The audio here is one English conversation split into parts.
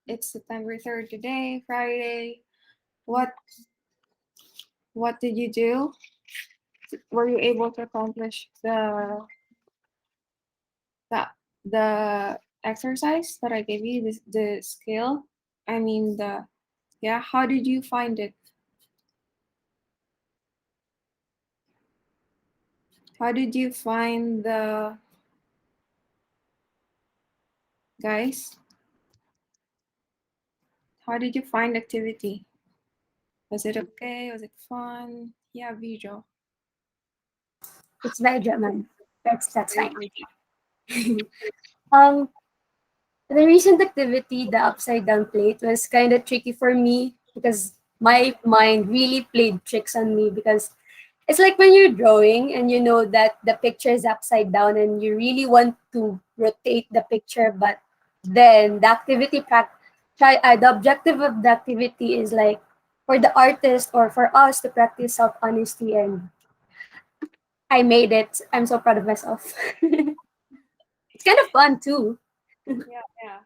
it's September 3rd today, Friday. What did you do? Were you able to accomplish the the exercise that I gave you, the scale? I mean how did you find it? How did you find the guys? How did you find activity? Was it okay? Was it fun? Yeah, visual. It's very German. That's fine. um, the recent activity, the upside down plate, was kind of tricky for me because my mind really played tricks on me because it's like when you're drawing and you know that the picture is upside down and you really want to rotate the picture, but then the the objective of the activity is like for the artist or for us to practice self honesty, and I made it. I'm so proud of myself. It's kind of fun too. Yeah.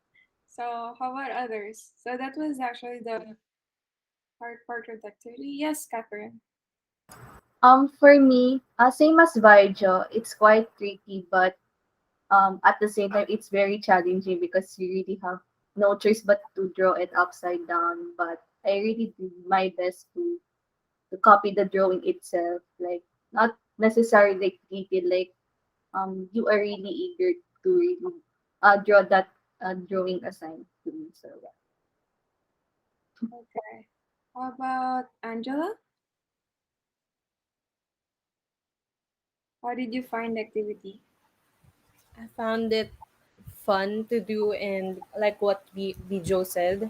So how about others? So that was actually the hard part of the activity. Yes, Catherine. For me, same as Virgil, it's quite tricky, but at the same time, it's very challenging because you really have no choice but to draw it upside down. But I really did my best to copy the drawing itself, like not necessarily like create it, like you are really eager to really draw that drawing assigned to me. So yeah. Okay. How about Angela? How did you find the activity? I found it fun to do, and like what Joe said,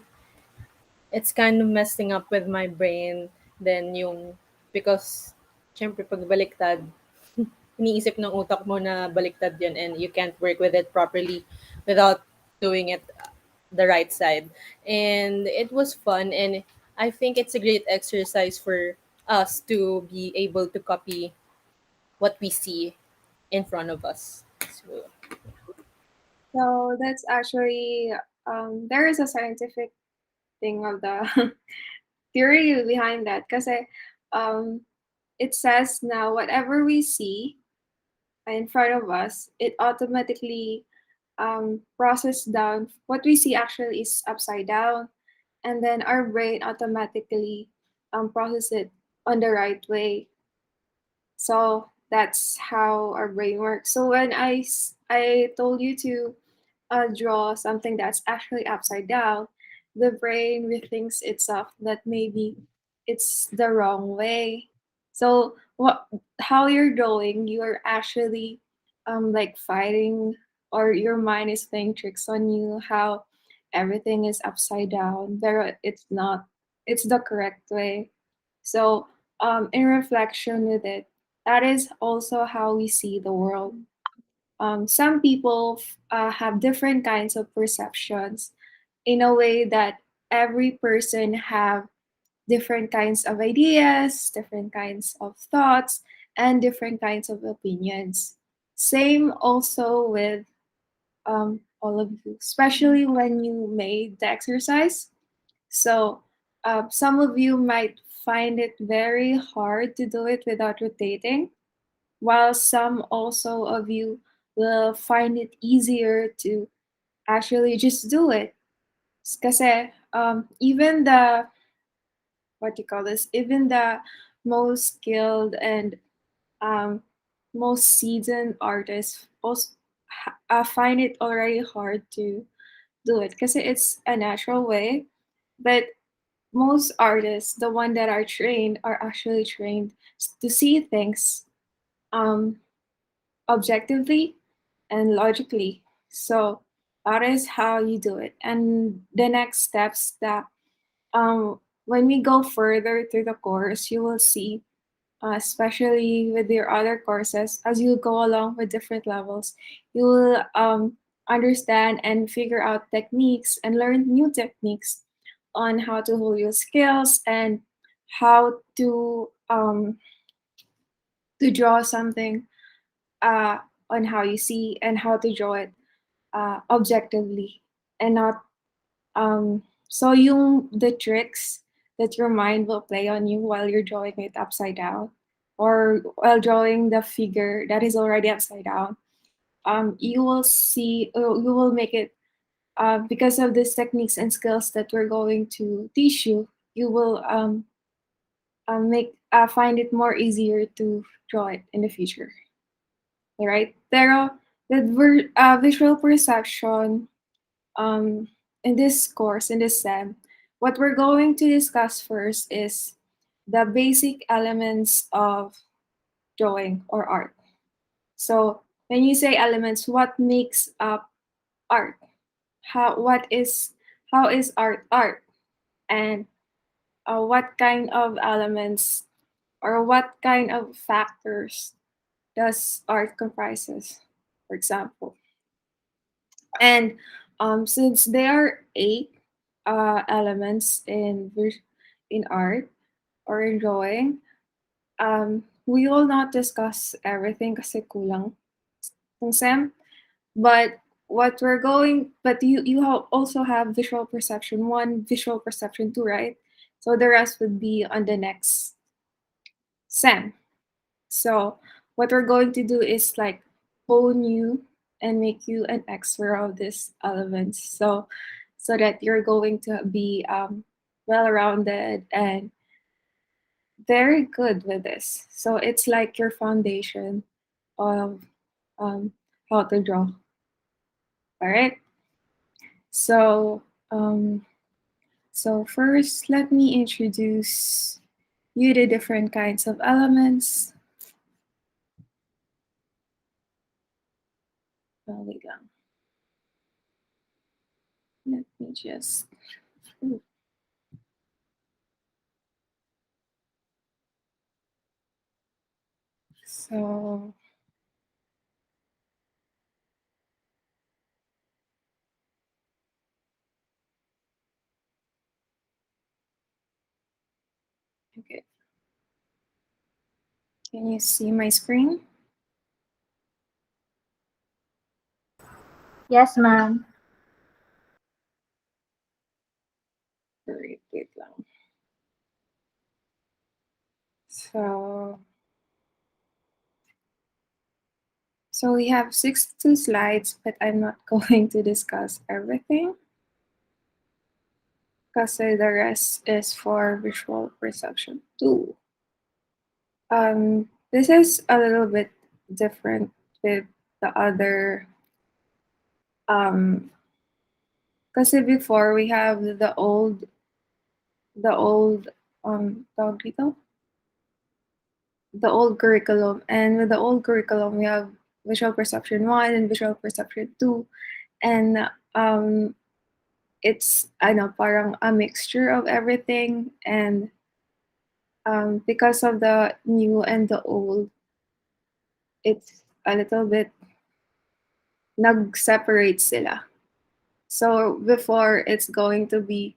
it's kind of messing up with my brain. Then yung, because syempre pag baliktad, iniisip ng utak mo na baliktad yun and you can't work with it properly without doing it the right side. And it was fun, and I think it's a great exercise for us to be able to copy what we see in front of us. So, So that's actually there is a scientific thing of the theory behind that because it says now whatever we see in front of us, it automatically process down what we see actually is upside down, and then our brain automatically process it on the right way. So that's how our brain works. So when I told you to draw something that's actually upside down, the brain rethinks itself that maybe it's the wrong way. So how you're drawing, you are actually like fighting, or your mind is playing tricks on you how everything is upside down, but it's not. It's the correct way. So in reflection with it, that is also how we see the world. Some people have different kinds of perceptions in a way that every person have different kinds of ideas, different kinds of thoughts, and different kinds of opinions. Same also with all of you, especially when you made the exercise. So some of you might find it very hard to do it without rotating, while some also of you will find it easier to actually just do it. Kasi even the what do you call this? Even the most skilled and um, most seasoned artists also find it already hard to do it because it's a natural way. But most artists, the one that are trained, are actually trained to see things um, objectively and logically. So that is how you do it. And the next steps that when we go further through the course, you will see, especially with your other courses, as you go along with different levels, you will understand and figure out techniques and learn new techniques on how to hold your skills and how to draw something on how you see and how to draw it objectively and not so yung the tricks that your mind will play on you while you're drawing it upside down or while drawing the figure that is already upside down. You will see, you will make it because of these techniques and skills that we're going to teach you. You will make find it more easier to draw it in the future. All right. Pero with visual perception, um, in this course, in this SEM, what we're going to discuss first is the basic elements of drawing or art. So when you say elements, what makes up art? What is how is art? And what kind of elements or what kind of factors does art comprises, for example? And since there are eight elements in art or in drawing, we will not discuss everything kasi kulang ng SEM. But you also have visual perception one, visual perception two, right? So the rest would be on the next SEM. So what we're going to do is like hone you and make you an expert of these elements. So that you're going to be well-rounded and very good with this. So it's like your foundation of um, how to draw. All right. So first, let me introduce you the different kinds of elements. Wait lang. Let me just. Ooh. So okay. Can you see my screen? Yes, ma'am. Very wait lang. So we have 62 slides, but I'm not going to discuss everything because the rest is for visual perception too. This is a little bit different with the other because before we have the old tawag dito? The old curriculum, and with the old curriculum we have visual perception 1 and visual perception 2, and it's know parang a mixture of everything, and because of the new and the old, it's a little bit nag-separate sila. So before it's going to be,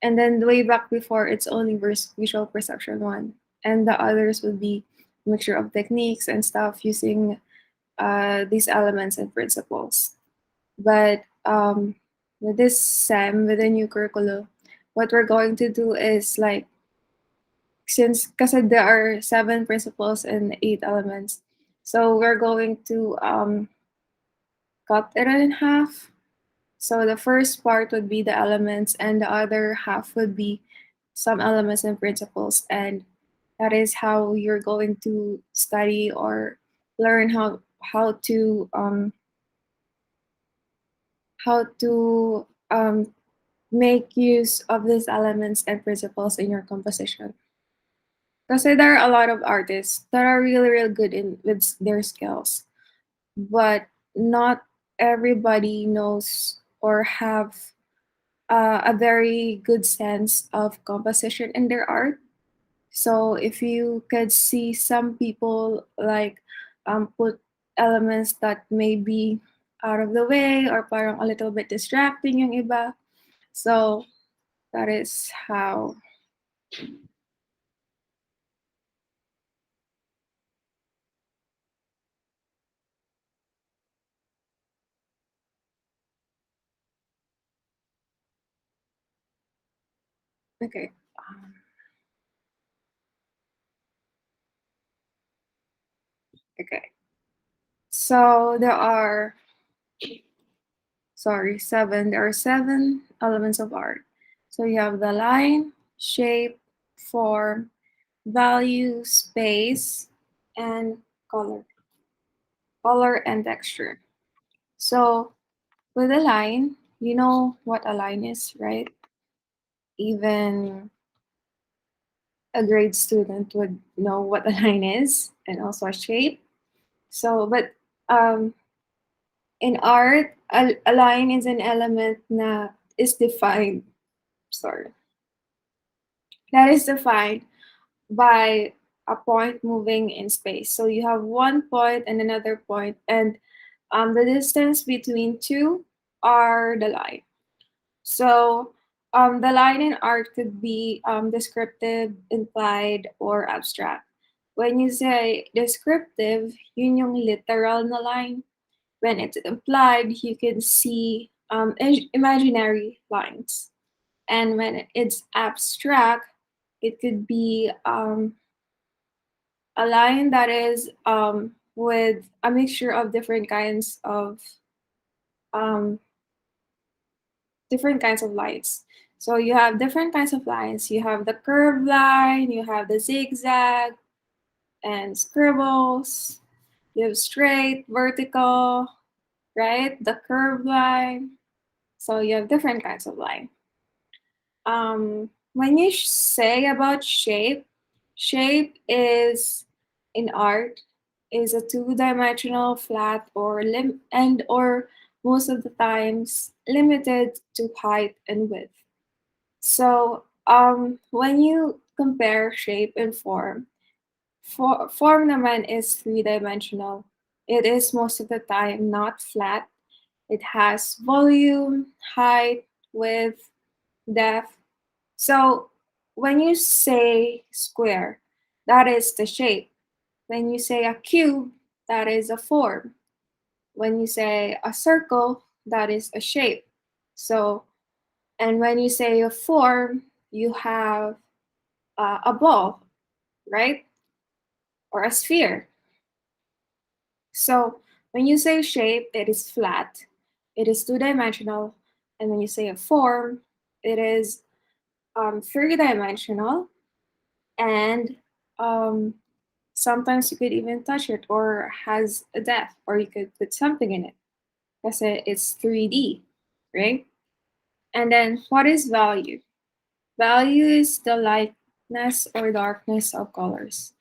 and then way back before it's only visual perception 1, and the others would be mixture of techniques and stuff using these elements and principles. But with this SEM, with the new curriculum, what we're going to do is like, since kasi there are 7 principles and 8 elements, so we're going to cut it in half. So the first part would be the elements, and the other half would be some elements and principles, and that is how you're going to study or learn how to make use of these elements and principles in your composition. Because there are a lot of artists that are really, really good with their skills, but not everybody knows or have a very good sense of composition in their art. So if you could see some people like put elements that may be out of the way or parang a little bit distracting yung iba. So that is how Okay. Okay. So there are, seven. There are 7 elements of art. So you have the line, shape, form, value, space, and color. Color and texture. So with a line, you know what a line is, right? Even a grade student would know what a line is and also a shape. So, but um, in art, a line is an element na is defined, sorry, that is defined by a point moving in space. So you have one point and another point, and the distance between two are the line. So the line in art could be descriptive, implied, or abstract. When you say descriptive, yun yung literal na line. When it's implied, you can see imaginary lines. And when it's abstract, it could be a line that is with a mixture of um, different kinds of lines. So you have different kinds of lines. You have the curved line, you have the zigzag and scribbles, you have straight, vertical, right? The curved line. So you have different kinds of line. When you say about shape, shape is in art is a two-dimensional flat or or most of the times limited to height and width. So when you compare shape and form, form naman is three-dimensional. It is most of the time not flat. It has volume, height, width, depth. So when you say square, that is the shape. When you say a cube, that is a form. When you say a circle, that is a shape. So, and when you say a form, you have a ball, right? Or a sphere. So when you say shape, it is flat, it is two-dimensional. And when you say a form, it is three-dimensional. And um, sometimes you could even touch it or has a depth, or you could put something in it because it's 3D, right? And then what is value? Value is the lightness or darkness of colors.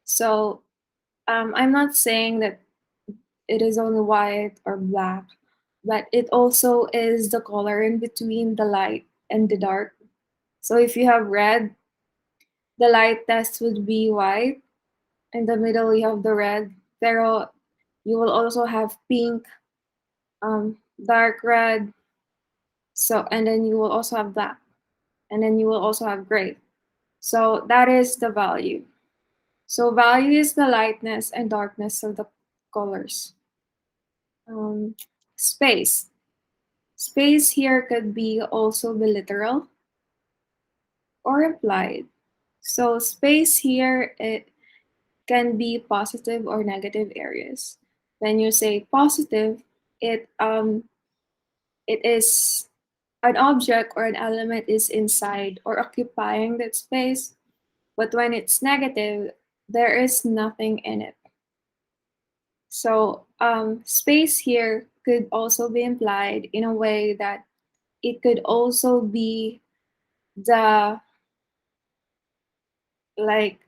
So I'm not saying that it is only white or black, but it also is the color in between the light and the dark. So if you have red, the lightness would be white. In the middle, you have the red. Pero you will also have pink, dark red. So and then you will also have black, and then you will also have gray. So that is the value. So value is the lightness and darkness of the colors. Um, space. Space here could be also be literal or implied. So space here it can be positive or negative areas. When you say positive, it it is an object or an element is inside or occupying that space. But when it's negative, there is nothing in it. So space here could also be implied in a way that it could also be the like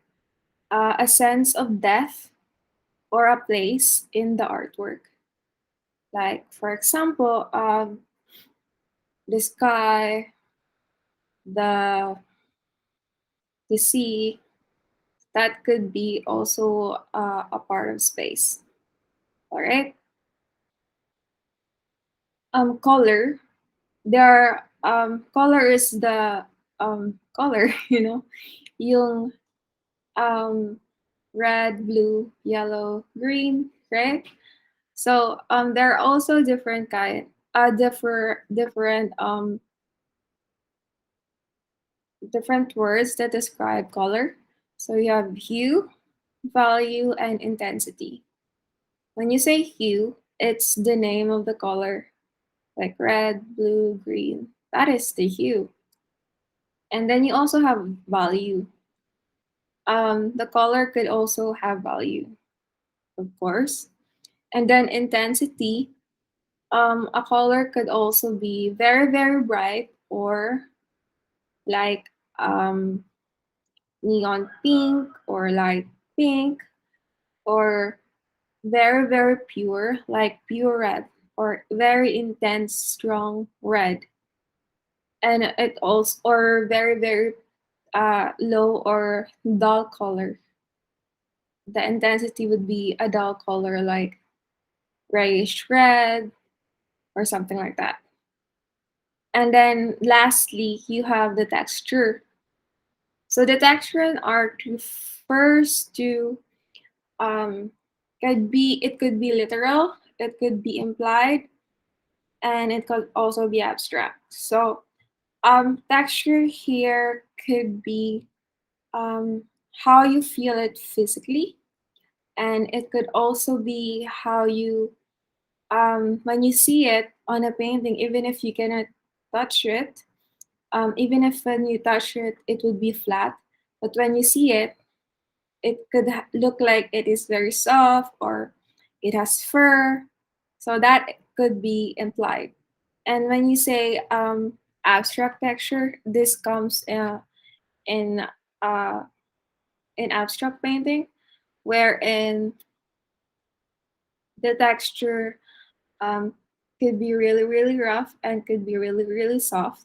a sense of depth or a place in the artwork. Like for example, the sky, the the sea, that could be also a part of space. All right. Color. There. Color is the color. You know, yung um, red, blue, yellow, green, right? So there are also different different words that describe color. So you have hue, value, and intensity. When you say hue, it's the name of the color, like red, blue, green. That is the hue. And then you also have value. The color could also have value, of course. And then intensity, a color could also be very, very bright or like um, neon pink or light pink or very, very pure, like pure red or very intense, strong red. And it also, or very, very low or dull color. The intensity would be a dull color like grayish red or something like that. And then lastly, you have the texture. So the texture in art refers to it could be literal, it could be implied, and it could also be abstract. So texture here could be um, how you feel it physically, and it could also be how you when you see it on a painting, even if you cannot touch it, even if when you touch it, it would be flat. But when you see it, it could look like it is very soft or it has fur. So that could be implied. And when you say abstract texture, this comes in uh, in abstract painting, wherein the texture um, could be really, really rough and could be really, really soft.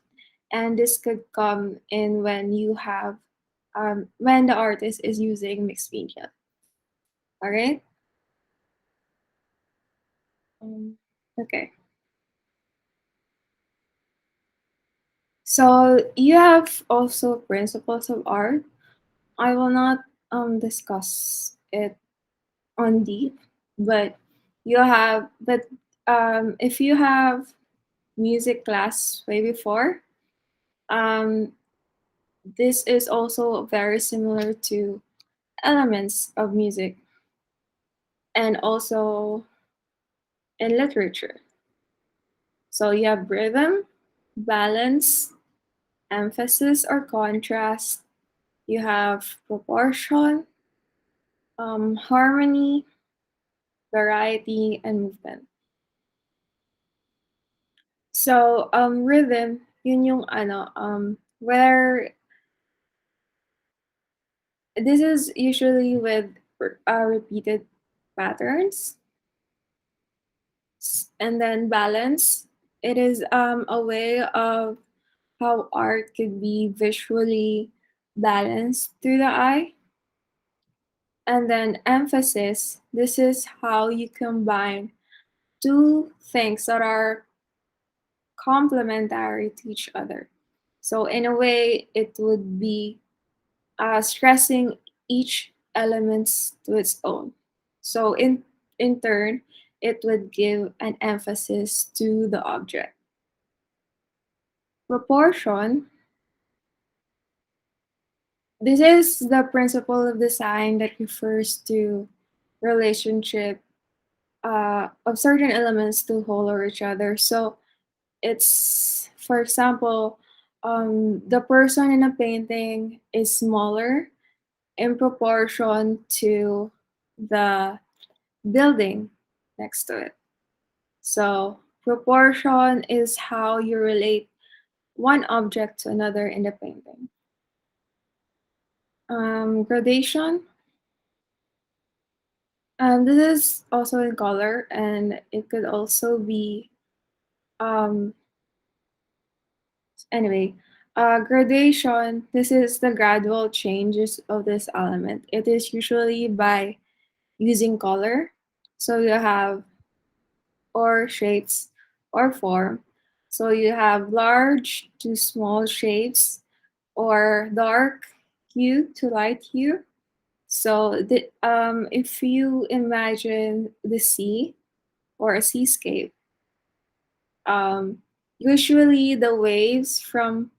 And this could come in when you have when the artist is using mixed media. All right. Okay. So you have also principles of art. I will not discuss it on deep, but if you have music class way before, um, this is also very similar to elements of music and also in literature. So you have rhythm, balance, emphasis or contrast. You have proportion, harmony, variety, and movement. So rhythm, yun yung where this is usually with repeated patterns. And then balance, it is a way of how art could be visually balanced through the eye. And then emphasis, this is how you combine two things that are complementary to each other. So in a way, it would be stressing each elements to its own. So in turn, it would give an emphasis to the object. Proportion, this is the principle of design that refers to relationship of certain elements to whole or each other. So it's, for example, the person in a painting is smaller in proportion to the building next to it. So proportion is how you relate one object to another in the painting. Gradation. This is also in color, and it could also be um, anyway. Gradation. This is the gradual changes of this element. It is usually by using color. So you have or shapes or form. So you have large to small shapes or dark hue to light hue. So if you imagine the sea or a seascape, usually the waves from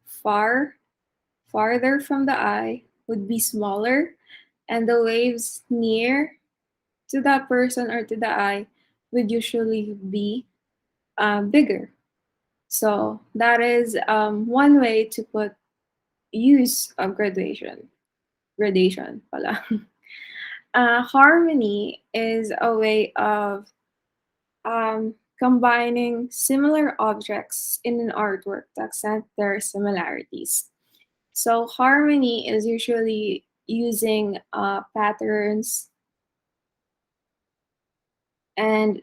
farther from the eye would be smaller, and the waves near to that person or to the eye would usually be bigger. So that is one way to put use of gradation. Gradation pala. Harmony is a way of combining similar objects in an artwork to accent their similarities. So harmony is usually using patterns and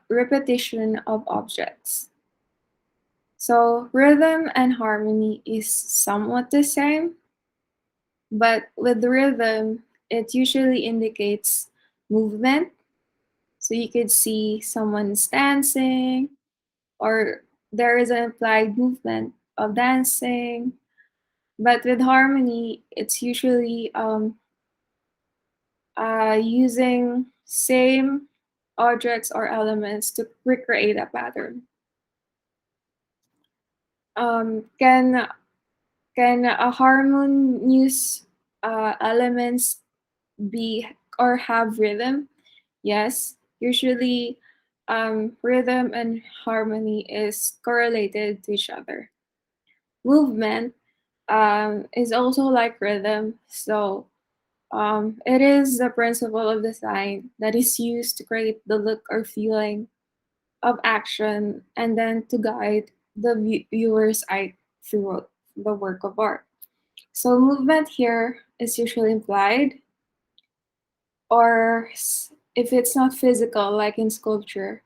repetition of objects. So rhythm and harmony is somewhat the same, but with rhythm, it usually indicates movement. So you could see someone's dancing, or there is an implied movement of dancing. But with harmony, it's usually using same objects or elements to recreate a pattern. Can a harmonious elements be or have rhythm? Yes, usually rhythm and harmony is correlated to each other. Movement is also like rhythm, so it is the principle of design that is used to create the look or feeling of action and then to guide the viewer's eye through the work of art. So movement here is usually implied, or if it's not physical, like in sculpture,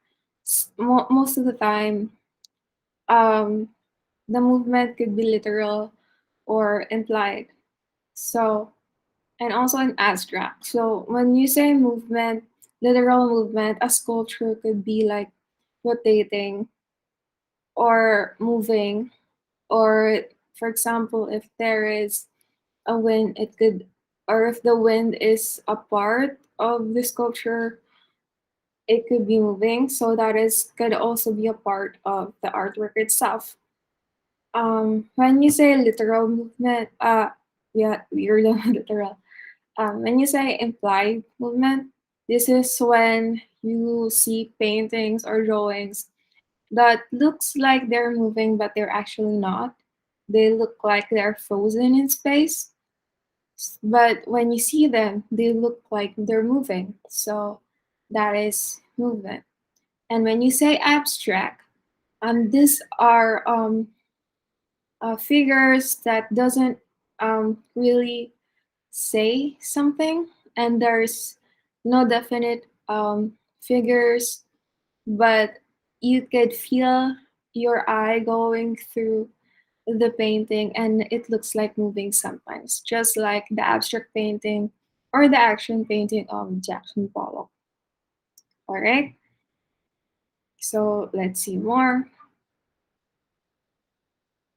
most of the time, um, the movement could be literal or implied. So, and also in abstract. So when you say movement, literal movement, a sculpture could be like rotating or moving, or for example, if there is a wind, it could, or if the wind is a part of the sculpture, it could be moving. So that is could also be a part of the artwork itself. When you say literal movement, yeah, you're the literal. When you say implied movement, this is when you see paintings or drawings that looks like they're moving, but they're actually not. They look like they're frozen in space, but when you see them, they look like they're moving. So that is movement. And when you say abstract, these are figures that doesn't really say something, and there's no definite figures, but you could feel your eye going through the painting and it looks like moving sometimes, just like the abstract painting or the action painting of Jackson Pollock. All right, so let's see more.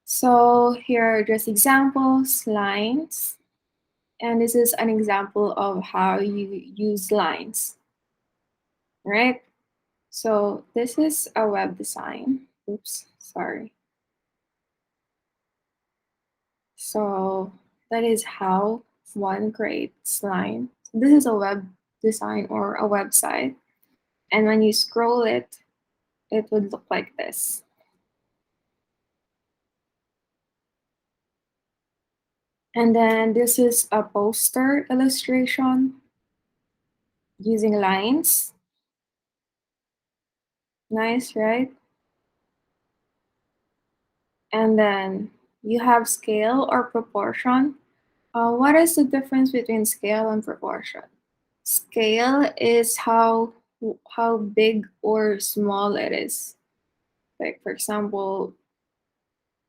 So here are just examples, lines, and this is an example of how you use lines, right? So this is a web design. Oops, sorry. So that is how one creates line. This is a web design or a website. And when you scroll it, it would look like this. And then this is a poster illustration using lines. Nice, right? And then you have scale or proportion. What is the difference between scale and proportion? Scale is how big or small it is. Like for example,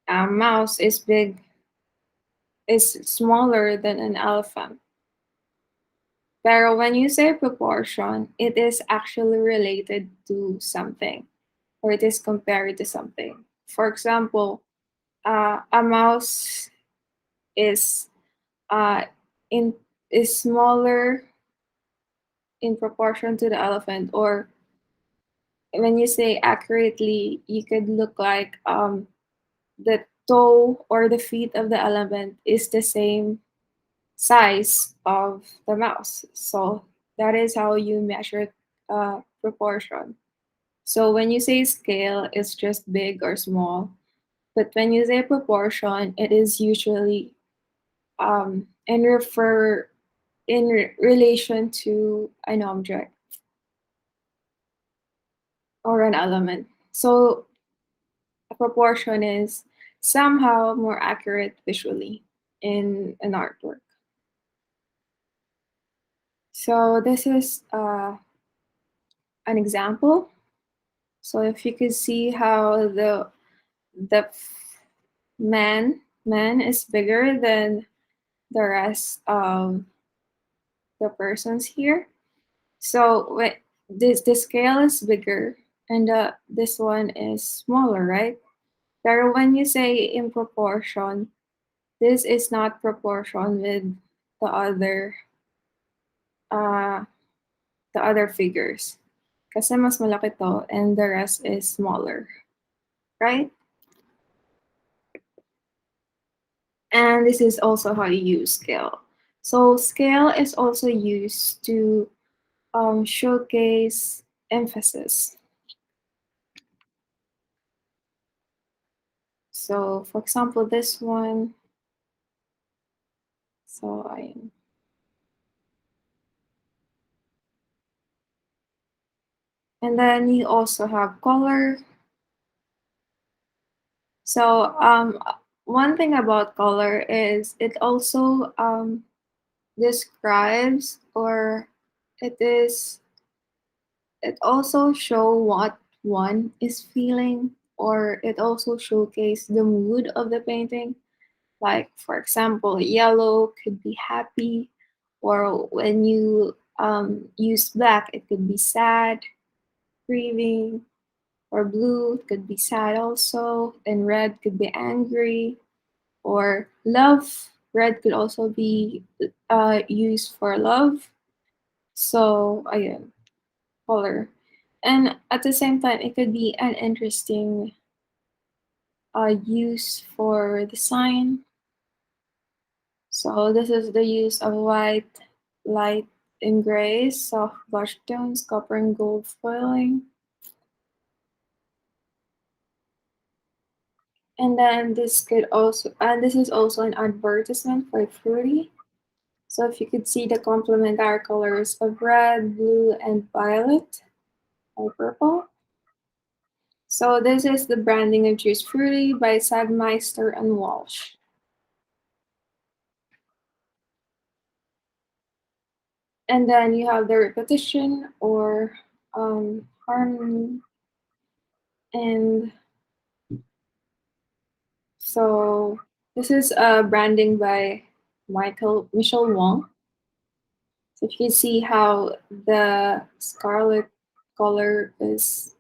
a mouse is smaller than an elephant. Pero when you say proportion, it is actually related to something, or it is compared to something. For example, a mouse is uh, in is smaller in proportion to the elephant, or when you say accurately, you could look like that toe or the feet of the element is the same size of the mouse. So that is how you measure proportion. So when you say scale, it's just big or small. But when you say proportion, it is usually in relation to an object or an element. So a proportion is somehow more accurate visually in an artwork. So this is an example. So if you could see how the man is bigger than the rest of the persons here. So the scale is bigger and this one is smaller, right? But when you say in proportion, this is not proportion with the other uh, the other figures. Kasi mas malaki to and the rest is smaller, right? And this is also how you use scale. So scale is also used to showcase emphasis. So for example, this one, so and then you also have color. So one thing about color is it also describes or it is it also show what one is feeling or it also showcase the mood of the painting. Like for example, yellow could be happy, or when you use black, it could be sad, grieving, or blue could be sad also, and red could be angry, or love. Red could also be used for love. So again, color. And at the same time, it could be an interesting use for design. So this is the use of white, light, and gray, soft blush tones, copper and gold foiling. And then this is also an advertisement for Fruity. So if you could see the complementary colors of red, blue, and violet, or purple. So this is the branding of Juice Fruity by Sagmeister and Walsh. And then you have the repetition or harmony. And so this is branding by Michelle Wong. So if you see how the scarlet color is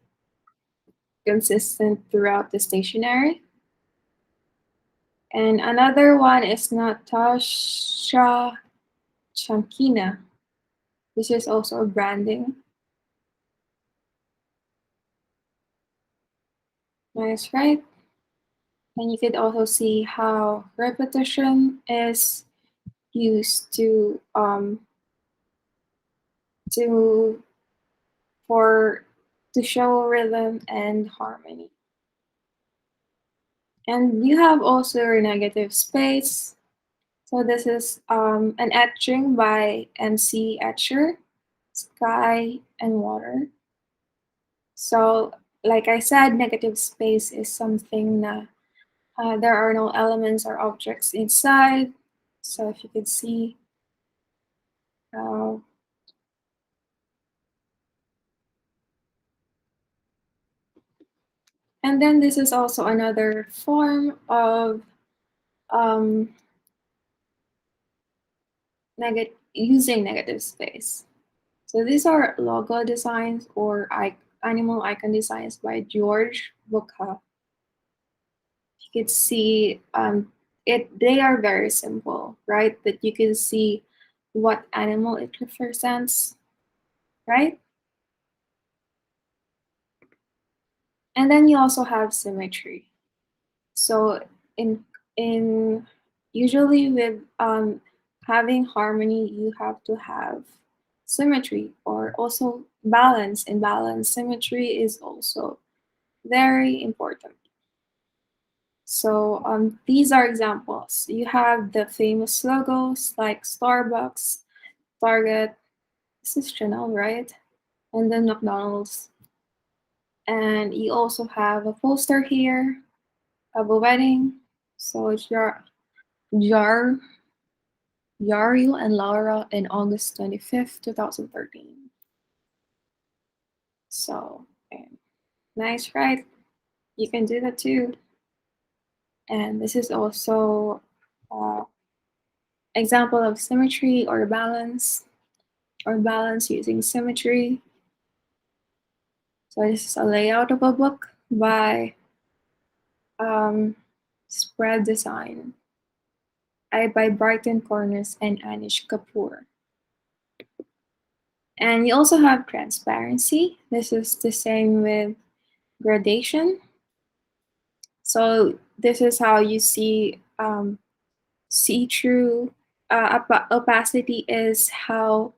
consistent throughout the stationery. And another one is Natasha Chankina. This is also a branding. Nice, right? And you could also see how repetition is used to to for to show rhythm and harmony. And you have also your negative space. So this is an etching by MC Etcher, Sky and Water. So like I said, negative space is something that there are no elements or objects inside. So if you could see how and then this is also another form of using negative space. So these are logo designs or animal icon designs by George Bucca. You could see they are very simple, right? But you can see what animal it represents, right? And then you also have symmetry. So in usually with having harmony, you have to have symmetry or also balance. In balance, symmetry is also very important. So these are examples. You have the famous logos like Starbucks, Target, this is Chanel, right? And then McDonald's. And you also have a poster here of a wedding. So it's Jar Yariel and Laura in August 25th, 2013. So nice, right? You can do that too. And this is also example of symmetry or balance using symmetry. So this is a layout of a book by Spread Design by Brighton Corners and Anish Kapoor. And you also have transparency. This is the same with gradation. So this is how you see see-through. Opacity is how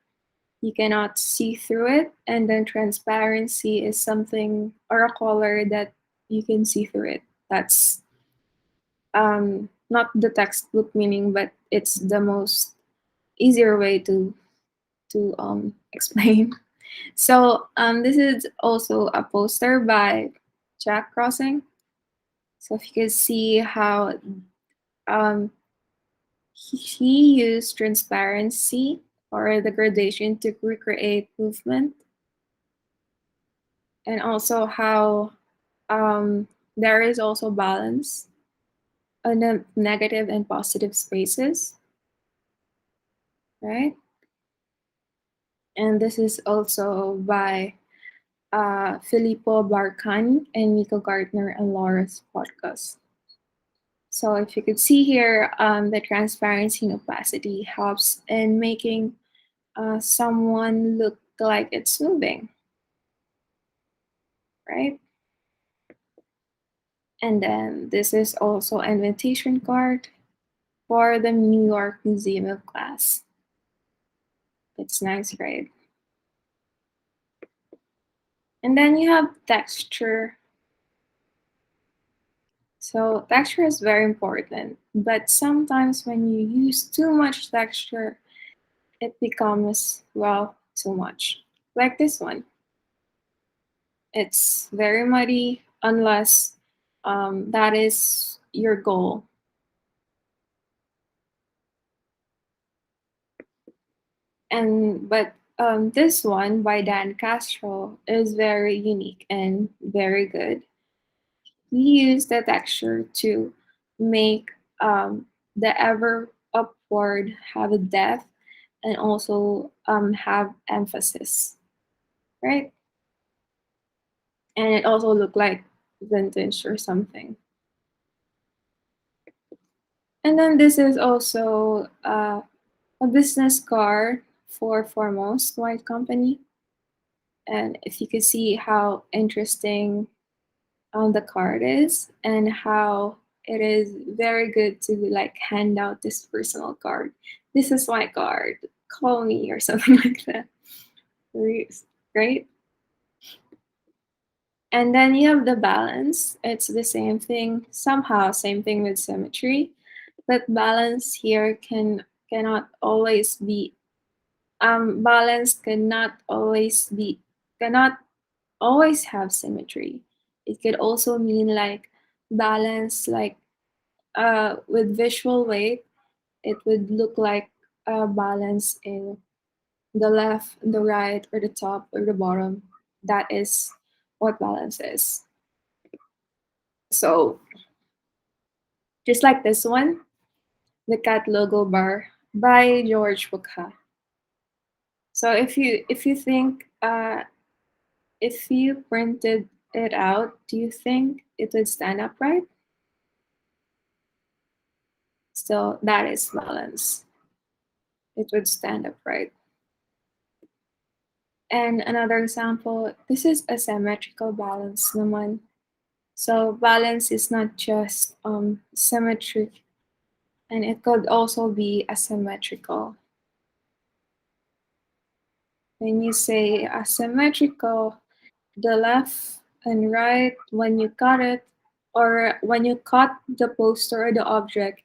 you cannot see through it, and then transparency is something or a color that you can see through it. That's not the textbook meaning, but it's the most easier way to explain. So this is also a poster by Jack Crossing. So if you can see how he used transparency or the gradation to recreate movement, and also how there is also balance on the negative and positive spaces, right? And this is also by Filippo Barcan and Nico Gardner and Laura's podcast. So if you could see here, the transparency and opacity helps in making someone look like it's moving, right? And then this is also an invitation card for the New York Museum of Glass. It's nice, right? And then you have texture. So texture is very important, but sometimes when you use too much texture, it becomes, well, too much. Like this one. It's very muddy unless that is your goal. But this one by Dan Castro is very unique and very good. He used the texture to make the ever upward have a depth and also have emphasis, right? And it also looked like vintage or something. And then this is also a business card for Foremost White Company. And if you could see how interesting the card is and how it is very good to like hand out this personal card. This is my card. Call me or something like that. Great. And then you have the balance. It's the same thing, somehow same thing with symmetry, but balance here cannot always be balance cannot always have symmetry. It could also mean like balance, like with visual weight, it would look like a balance in the left, the right, or the top, or the bottom. That is what balance is. So just like this one, the cat logo bar by George Bukha. So if you think if you printed it out, do you think it would stand upright? Still, that is balance. It would stand upright. And another example, this is a symmetrical balance naman. So balance is not just symmetry, and it could also be asymmetrical. When you say asymmetrical, the left and right, when you cut it, or when you cut the poster or the object,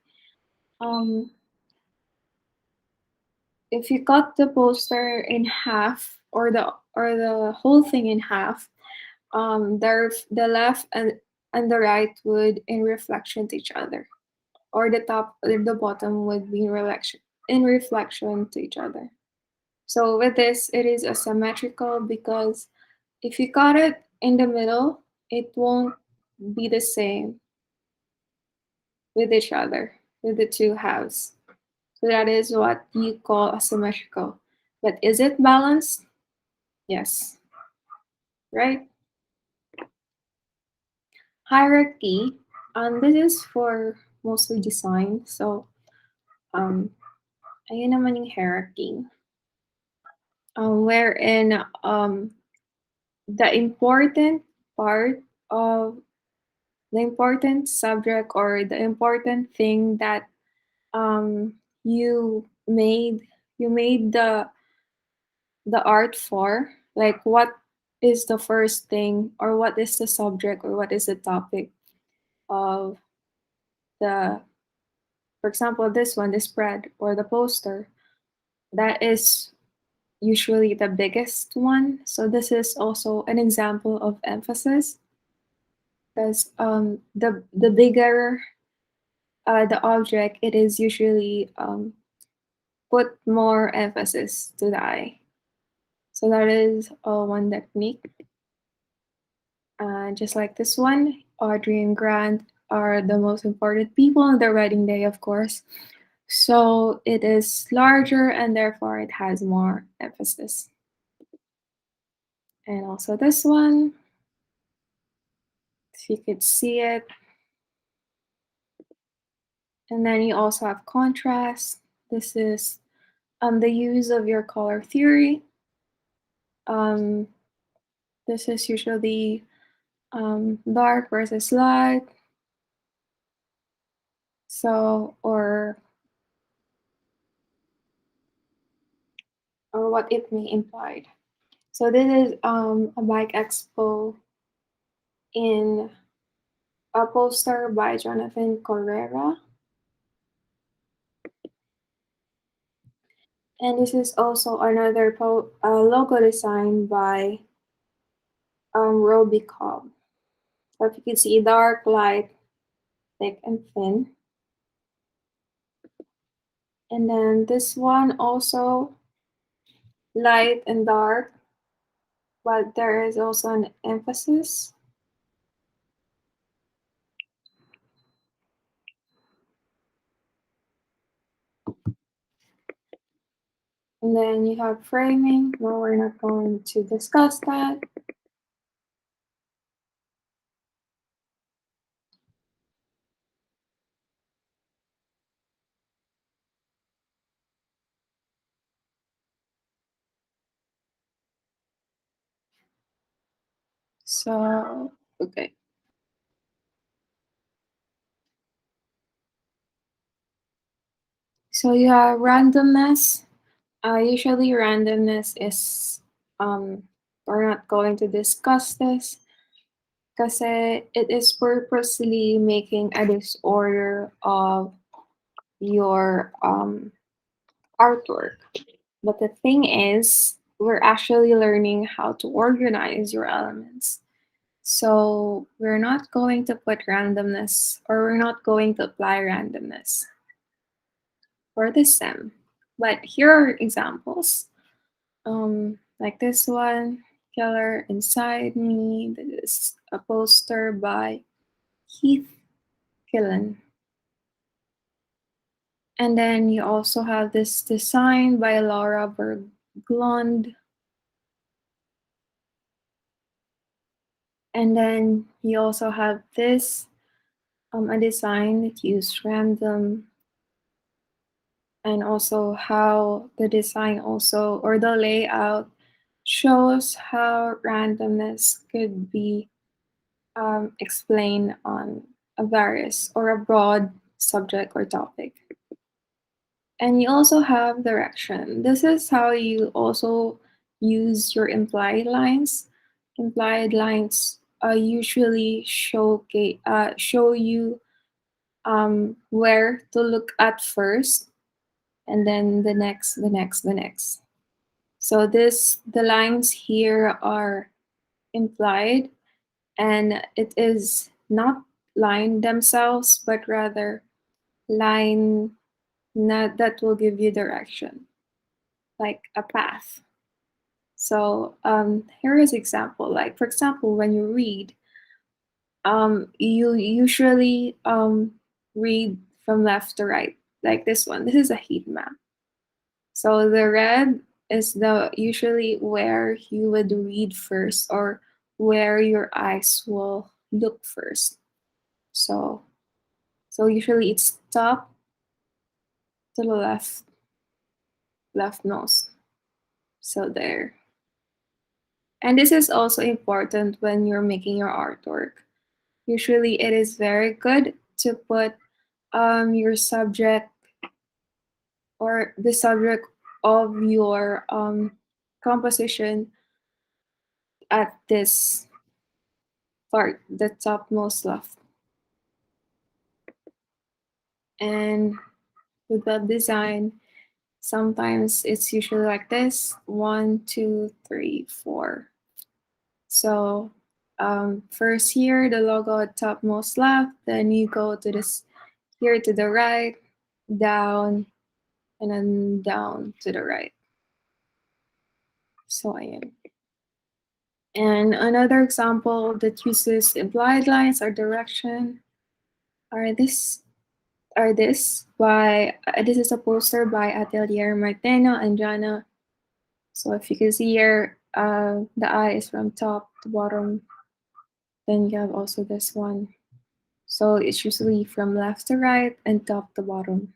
um, if you cut the poster in half or the whole thing in half, the left and the right would in reflection to each other, or the top or the bottom would be in reflection to each other. So with this, it is asymmetrical because if you cut it in the middle, it won't be the same with each other, with the two halves. So that is what you call asymmetrical. But is it balanced? Yes. Right? Hierarchy. This is for mostly design. So, ayun naman yung hierarchy. Wherein the important part of the important subject or the important thing that um, you made you made the art for, like what is the first thing or what is the subject or what is the topic of the, for example, this one, the spread or the poster, that is usually the biggest one. So this is also an example of emphasis, because the bigger the object, it is usually put more emphasis to the eye. So that is one technique. Just like this one, Audrey and Grant are the most important people on their wedding day, of course. So it is larger and therefore it has more emphasis. And also this one, if you could see it. And then you also have contrast. This is the use of your color theory. This is usually dark versus light. So, or what it may imply. So this is a bike expo in a poster by Jonathan Correra. And this is also another logo design by Roby Cobb. So if you can see dark, light, thick, and thin. And then this one also light and dark, but there is also an emphasis. And then you have framing. No, we're not going to discuss that. So, okay. So you have randomness. Usually randomness is, we're not going to discuss this because it is purposely making a disorder of your artwork. But the thing is, we're actually learning how to organize your elements. So we're not going to put randomness, or we're not going to apply randomness for this sem. But here are examples. Like this one, Killer Inside Me. This is a poster by Keith Killen. And then you also have this design by Laura Berglund. And then you also have this, a design that used random, and also how the design also, or the layout, shows how randomness could be explain on a various or a broad subject or topic. And you also have direction. This is how you also use your implied lines. Implied lines usually show you where to look at first, and then the next, the next, the next. So the lines here are implied, and it is not line themselves, but rather line that will give you direction, like a path. So here is example. Like for example, when you read, you usually read from left to right, like this one. This is a heat map. So the red is the usually where you would read first, or where your eyes will look first. So usually it's top to the leftmost. So there. And this is also important when you're making your artwork. Usually it is very good to put your subject, or the subject of your composition, at this part, the topmost left. And with web design, sometimes it's usually like this: 1, 2, 3, 4. So first here, the logo at topmost left, then you go to this here to the right, down, and then down to the right. So I am. And another example that uses implied lines or direction are this this is a poster by Atelier Marteno and Jana. So if you can see here, the eye is from top to bottom. Then you have also this one. So it's usually from left to right and top to bottom.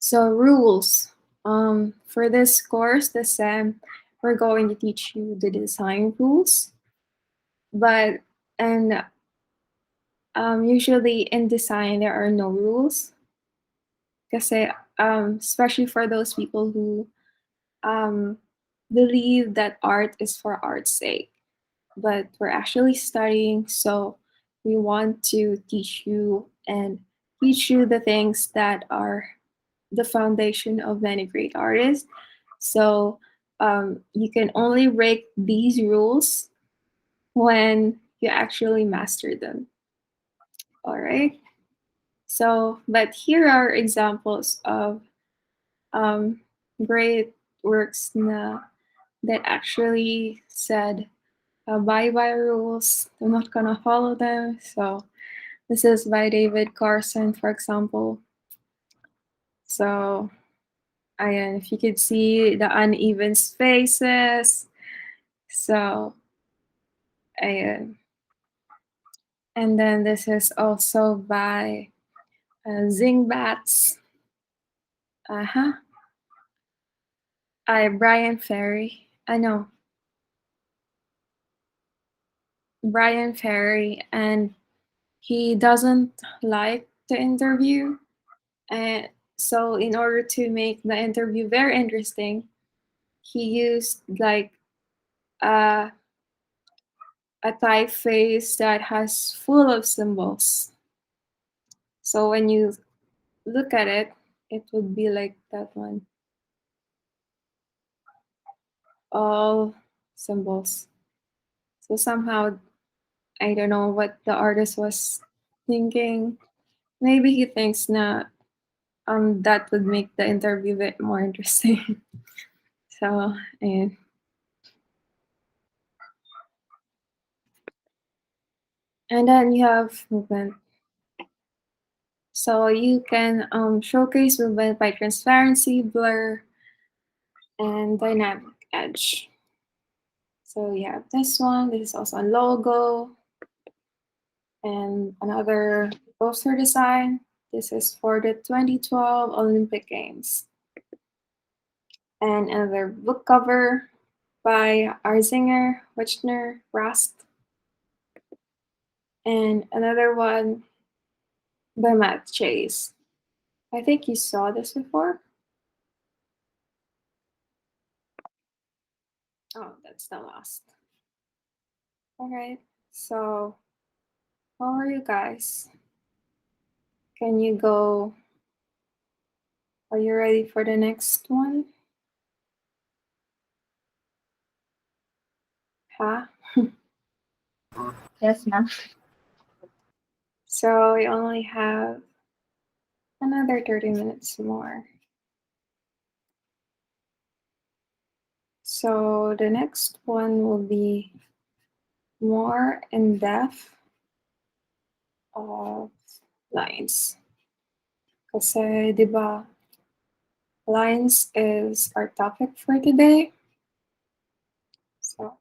So rules. For this course, the SEM, we're going to teach you the design rules. But and usually in design there are no rules. Kasi especially for those people who believe that art is for art's sake. But we're actually studying, so we want to teach you the things that are the foundation of many great artists. So you can only break these rules when you actually master them. All right. So, but here are examples of great works that actually said, bye bye rules. I'm not gonna follow them. So this is by David Carson, for example. So, and if you could see the uneven spaces. So, ayan. And then this is also by Zingbats. Uh-huh. Brian Ferry. I know. Brian Ferry, and he doesn't like the interview. And so in order to make the interview very interesting, he used like a typeface that has full of symbols. So when you look at it, it would be like that one. All symbols. So somehow, I don't know what the artist was thinking. Maybe he thinks na that would make the interview a bit more interesting. So, and then you have movement. So you can showcase movement by transparency, blur, and dynamic edge. So you have this one. This is also a logo. And another poster design. This is for the 2012 Olympic Games. And another book cover. by Arzinger, Wichner, Rast, and another one by Matt Chase. I think you saw this before. Oh, that's the last. All right, so how are you guys? Can you go? Are you ready for the next one? Huh? Yes, ma'am. So we only have another 30 minutes more. So the next one will be more in depth of lines. Kasi, di ba, lines is our topic for today. So,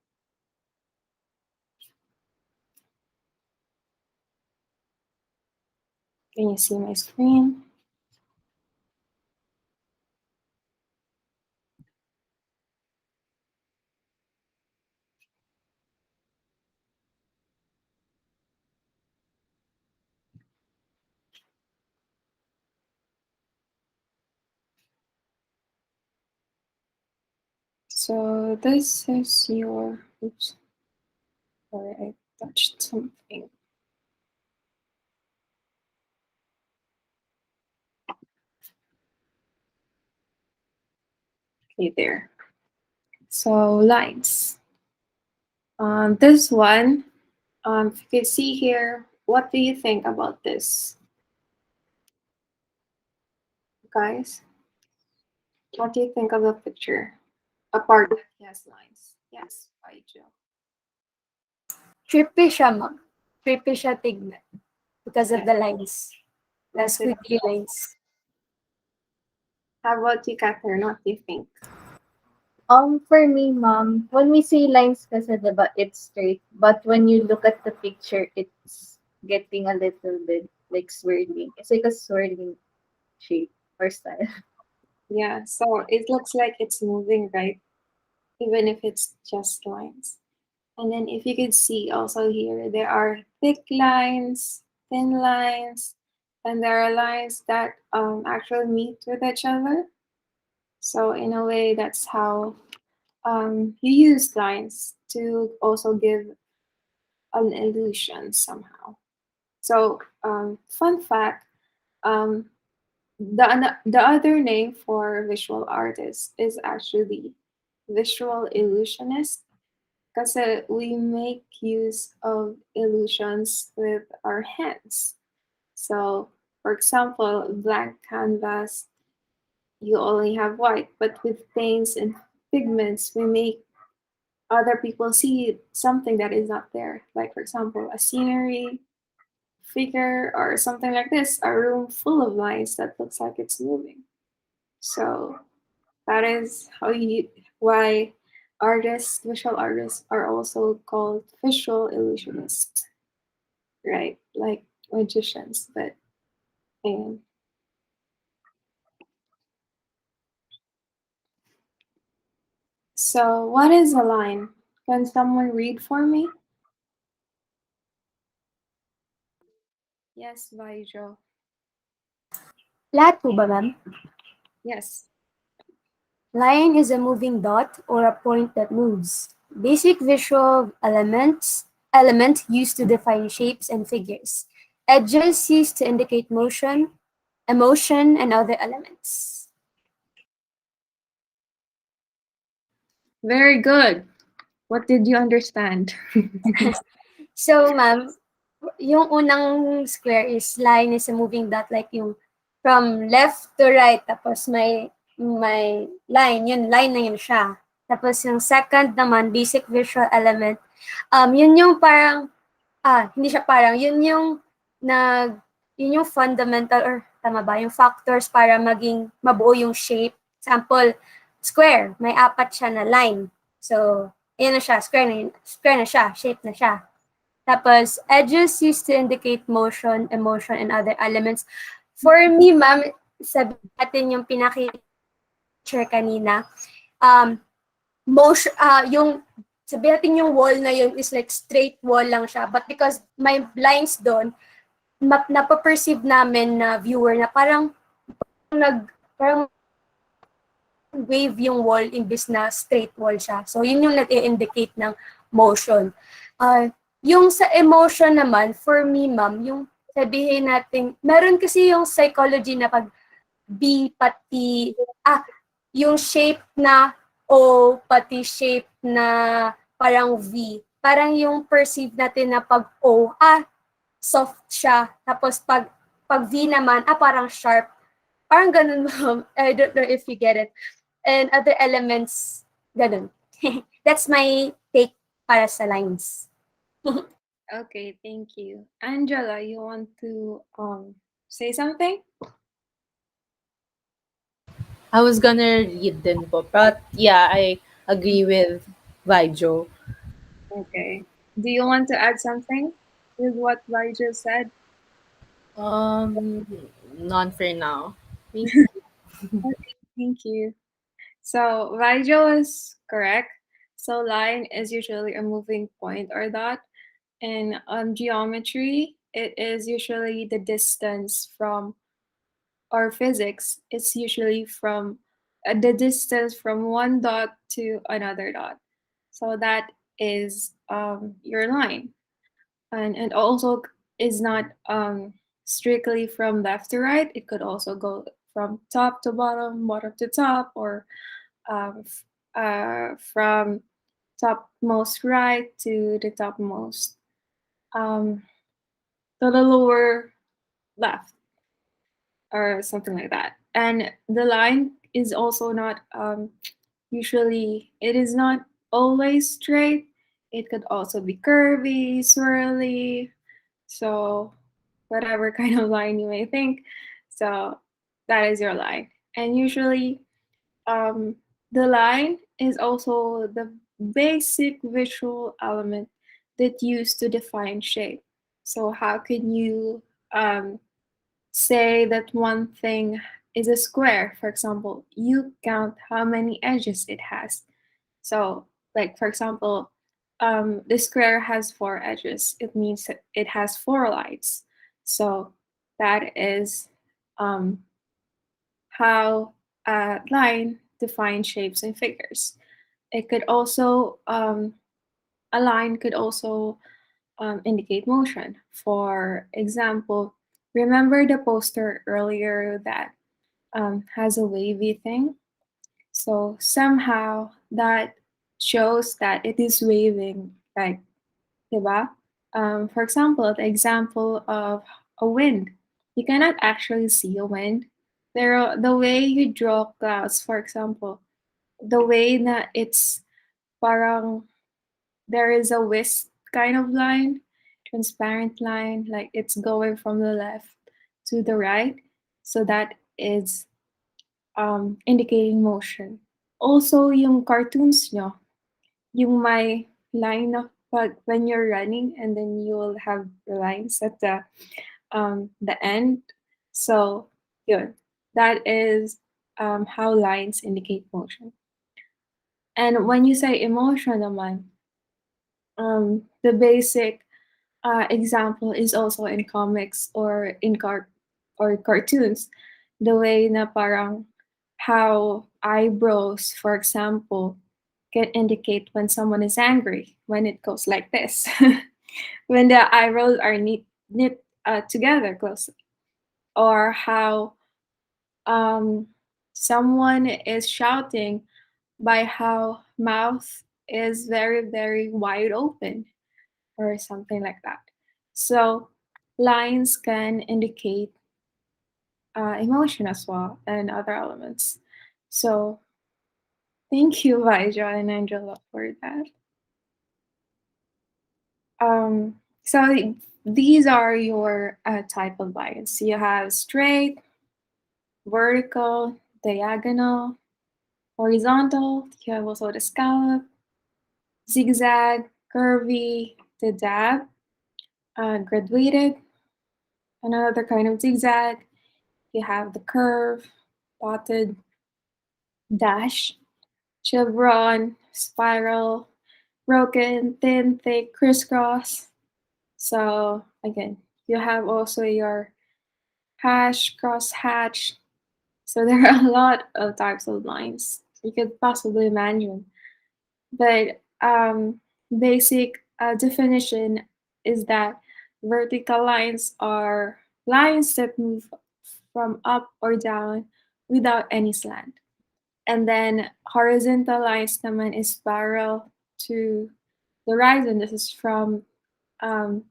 can you see my screen? So this is your, oops, sorry, I touched something. Okay, there. So lines. This one, if you can see here, what do you think about this? Guys, what do you think of the picture? Apart that he has lines. Yes, by Joe. Trippy siya, ma'am. Trippy siya tignan because of Yes. the lines. The Yes, it squiggly lines. How about you, Catherine? What do you think? For me, mom, when we say lines kasi diba, it's straight. But when you look at the picture, it's getting a little bit like swirling. It's like a swirling shape or style. Yeah, so it looks like it's moving, right? Even if it's just lines. And then if you could see also here, there are thick lines, thin lines, and there are lines that actually meet with each other. So in a way, that's how you use lines to also give an illusion somehow. So fun fact, um, the other name for visual artist is actually visual illusionist because we make use of illusions with our hands. So, for example, blank canvas, you only have white, but with paints and pigments, we make other people see something that is not there. Like, for example, a scenery, figure, or something like this, a room full of lines that looks like it's moving. So, that is why artists, visual artists, are also called visual illusionists, right? Like magicians, but and so what is a line? Can someone read for me? Yes, Vaijo. Lahat po ba, ma'am? Yes. Line is a moving dot or a point that moves. Basic visual element used to define shapes and figures. Edges used to indicate motion, emotion, and other elements. Very good. What did you understand? So, ma'am, yung unang square is line is a moving dot like yung from left to right tapos may line, yun line na yun siya. Tapos yung second naman basic visual element, yun yung parang hindi siya parang nag yun yung fundamental or tama ba yung factors para maging mabuo yung shape. Example, square, may apat siya na line. So, ayan na siya, square na siya, shape na siya. Tapos, edges used to indicate motion, emotion, and other elements. For me, ma'am, sabi natin yung pinaka-picture kanina, motion, yung, sabi natin yung wall na yun is like straight wall lang siya. But because may lines doon, napaperceive namin na viewer na parang parang wave yung wall imbis na straight wall siya. So, yun yung nag-indicate ng motion. Yung sa emotion naman, for me, ma'am, yung sabihin natin, meron kasi yung psychology na pag B pati, yung shape na O pati shape na parang V. Parang yung perceive natin na pag O, soft siya. Tapos pag V naman, parang sharp. Parang ganun, ma'am. I don't know if you get it. And other elements, ganun. That's my take para sa lines. Okay, thank you. Angela, you want to say something? I was gonna read din po. But yeah, I agree with Vijo. Okay. Do you want to add something with what I just said? None for now. Thank Okay, thank you. So Vigil is correct. So line is usually a moving point or dot. In geometry, it is usually the distance from, or physics, it's usually from the distance from one dot to another dot. So that is your line. And also is not strictly from left to right. It could also go from top to bottom, bottom to top, or from topmost right to the topmost, um, to the lower left, or something like that. And the line is also not usually, it is not always straight. It could also be curvy, swirly, so whatever kind of line you may think. So that is your line. And usually, um, the line is also the basic visual element that used to define shape. So how can you say that one thing is a square? For example, you count how many edges it has. So, like for example, the square has 4 edges. It means that it has 4 lines. So that is how a line defines shapes and figures. It could also a line could also indicate motion. For example, remember the poster earlier that has a wavy thing? So somehow that shows that it is waving, like, diba? For example, the example of a wind. You cannot actually see a wind. The way you draw clouds, for example, the way that it's parang there is a whisk kind of line, transparent line, like it's going from the left to the right. So that is indicating motion. Also, yung cartoons nyo, yung may line of pag when you're running and then you will have the lines at the end. So yun, that is how lines indicate motion. And when you say emotion naman, the basic example is also in comics or in cartoons. The way na parang how eyebrows, for example, can indicate when someone is angry, when it goes like this, when the eyebrows are knit together closely, or how someone is shouting by how mouth is very, very wide open, or something like that. So lines can indicate emotion as well and other elements. So thank you, Vaija and Angela, for that. So these are your type of lines. You have straight, vertical, diagonal, horizontal. You have also the scallop, zigzag, curvy, the dab, graduated, another kind of zigzag. You have the curve, dotted, dash, chevron, spiral, broken, thin, thick, crisscross. So again, you have also your hash, crosshatch. So there are a lot of types of lines you could possibly imagine. But basic definition is that vertical lines are lines that move from up or down without any slant. And then horizontal lines naman is spiral to the right, and this is from um,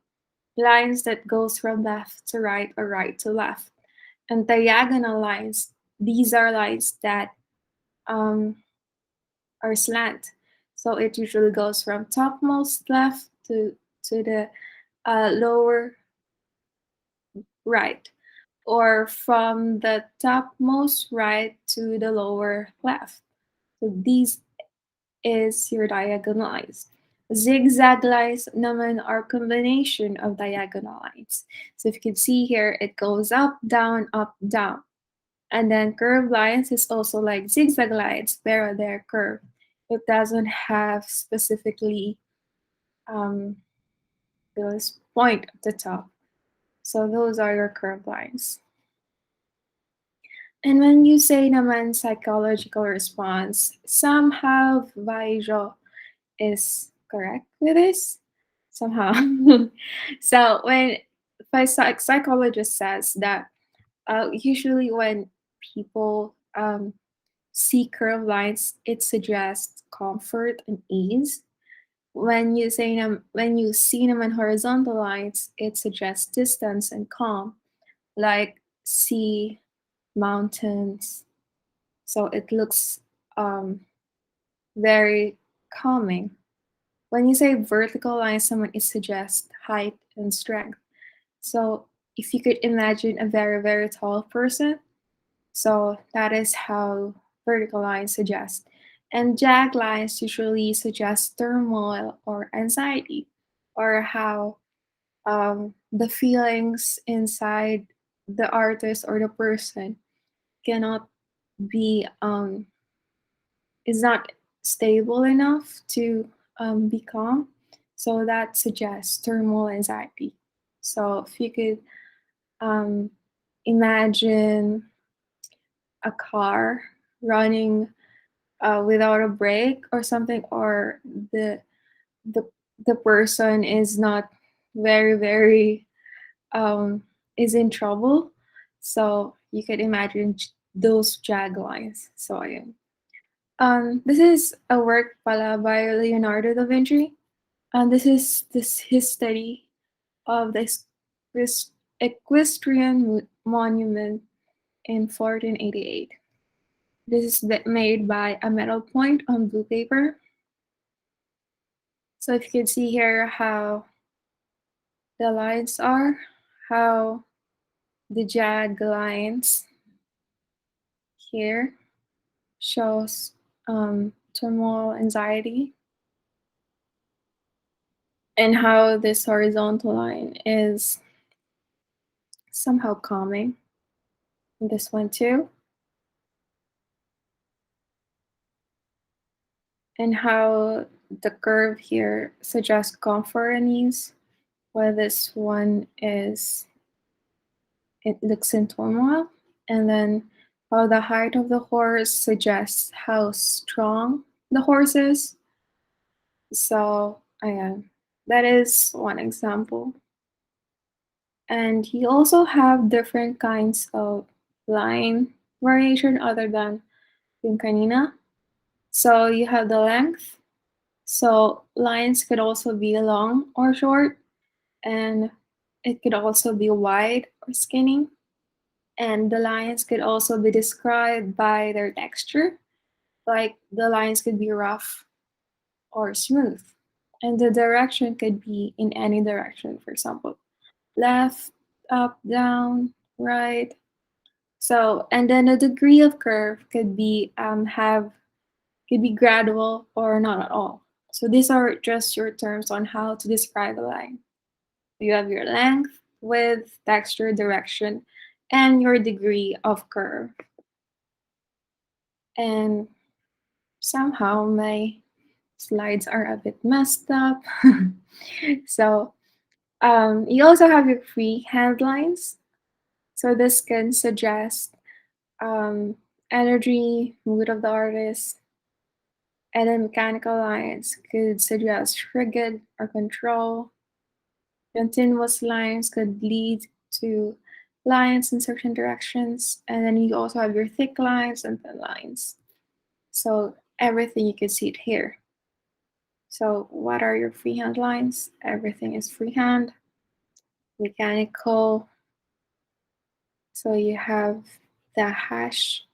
lines that goes from left to right or right to left. And diagonal lines, these are lines that um, are slant. So it usually goes from topmost left to the lower right, or from the topmost right to the lower left. So these is your diagonal lines. Zigzag lines naman are combination of diagonal lines. So if you can see here, it goes up, down, up, down. And then curved lines is also like zigzag lines, but they're curved. It doesn't have specifically this point at the top. So those are your curved lines. And when you say naman psychological response, somehow Vaijo is correct with this. Somehow. So when psychologist says that usually when people see curved lines, it suggests comfort and ease. When you see them in horizontal lines, it suggests distance and calm, like sea, mountains. So it looks very calming. When you say vertical lines, someone it suggests height and strength. So if you could imagine a very, very tall person, so that is how vertical lines suggest. And jag lines usually suggest turmoil or anxiety, or how the feelings inside the artist or the person cannot be is not stable enough to be calm. So that suggests turmoil anxiety. So if you could um, imagine a car running without a brake or something, or the the person is not very is in trouble. So you could imagine those jag lines. So yeah. This is a work pala by Leonardo da Vinci, and this his study of this equestrian monument in 1488. This is made by a metal point on blue paper. So if you can see here how the lines are, how the jag lines here shows turmoil, anxiety, and how this horizontal line is somehow calming. And this one too. And how the curve here suggests comfort and ease, while this one is, it looks in turmoil. And then how the height of the horse suggests how strong the horse is. So that is one example. And you also have different kinds of line variation other than yung kanina. So you have the length. So lines could also be long or short, and it could also be wide or skinny. And the lines could also be described by their texture, like the lines could be rough or smooth. And the direction could be in any direction, for example, left, up, down, right. So, and then the degree of curve could be gradual or not at all. So these are just your terms on how to describe a line. You have your length, width, texture, direction, and your degree of curve. And somehow my slides are a bit messed up. So you also have your freehand lines. So this can suggest energy, mood of the artist. And then mechanical lines could suggest rigid or control. Continuous lines could lead to lines in certain directions. And then you also have your thick lines and thin lines. So everything you can see it here. So what are your freehand lines? Everything is freehand. Mechanical. So you have the hashings.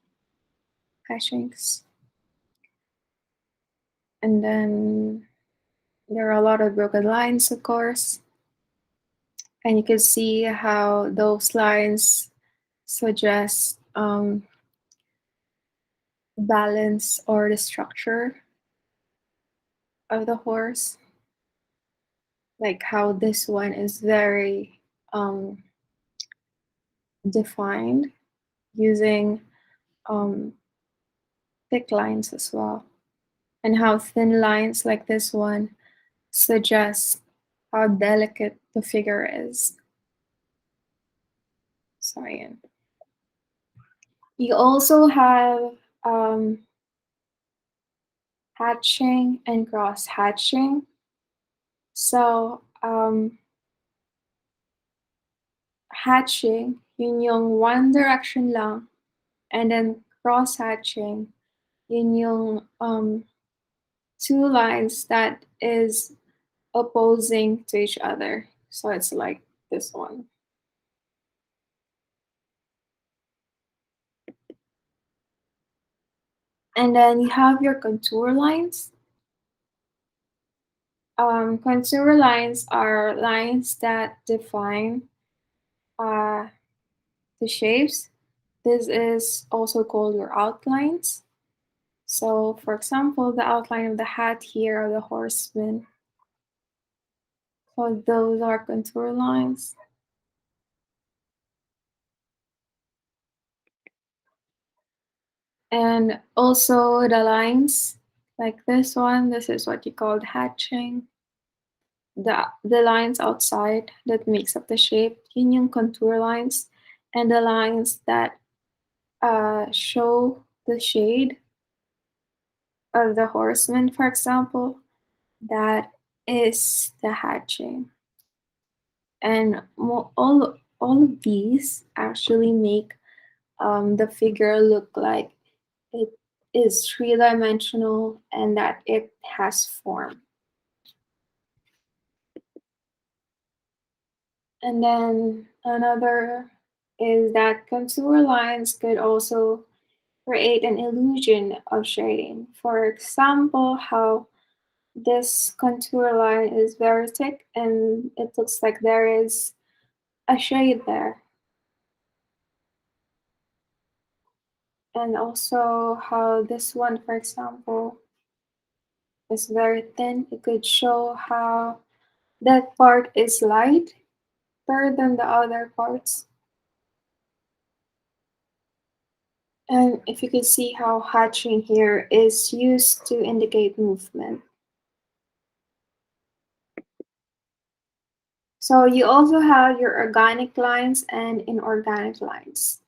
And then there are a lot of broken lines, of course. And you can see how those lines suggest balance or the structure of the horse. Like how this one is very defined using thick lines as well. And how thin lines like this one suggest how delicate the figure is. Sorry. You also have hatching and cross hatching. So hatching, yun yung one direction lang, and then cross hatching, yun yung two lines that is opposing to each other. So it's like this one. And then you have your contour lines. Contour lines are lines that define the shapes. This is also called your outlines. So, for example, the outline of the hat here of the horseman. So those are contour lines. And also the lines, like this one, this is what you call hatching. The lines outside that makes up the shape, yun yung contour lines. And the lines that show the shade of the horseman, for example, that is the hatching. And all of these actually make the figure look like it is three-dimensional and that it has form. And then another is that contour lines could also create an illusion of shading. For example, how this contour line is very thick and it looks like there is a shade there. And also how this one, for example, is very thin. It could show how that part is lighter than the other parts. And if you could see how hatching here is used to indicate movement. So you also have your organic lines and inorganic lines.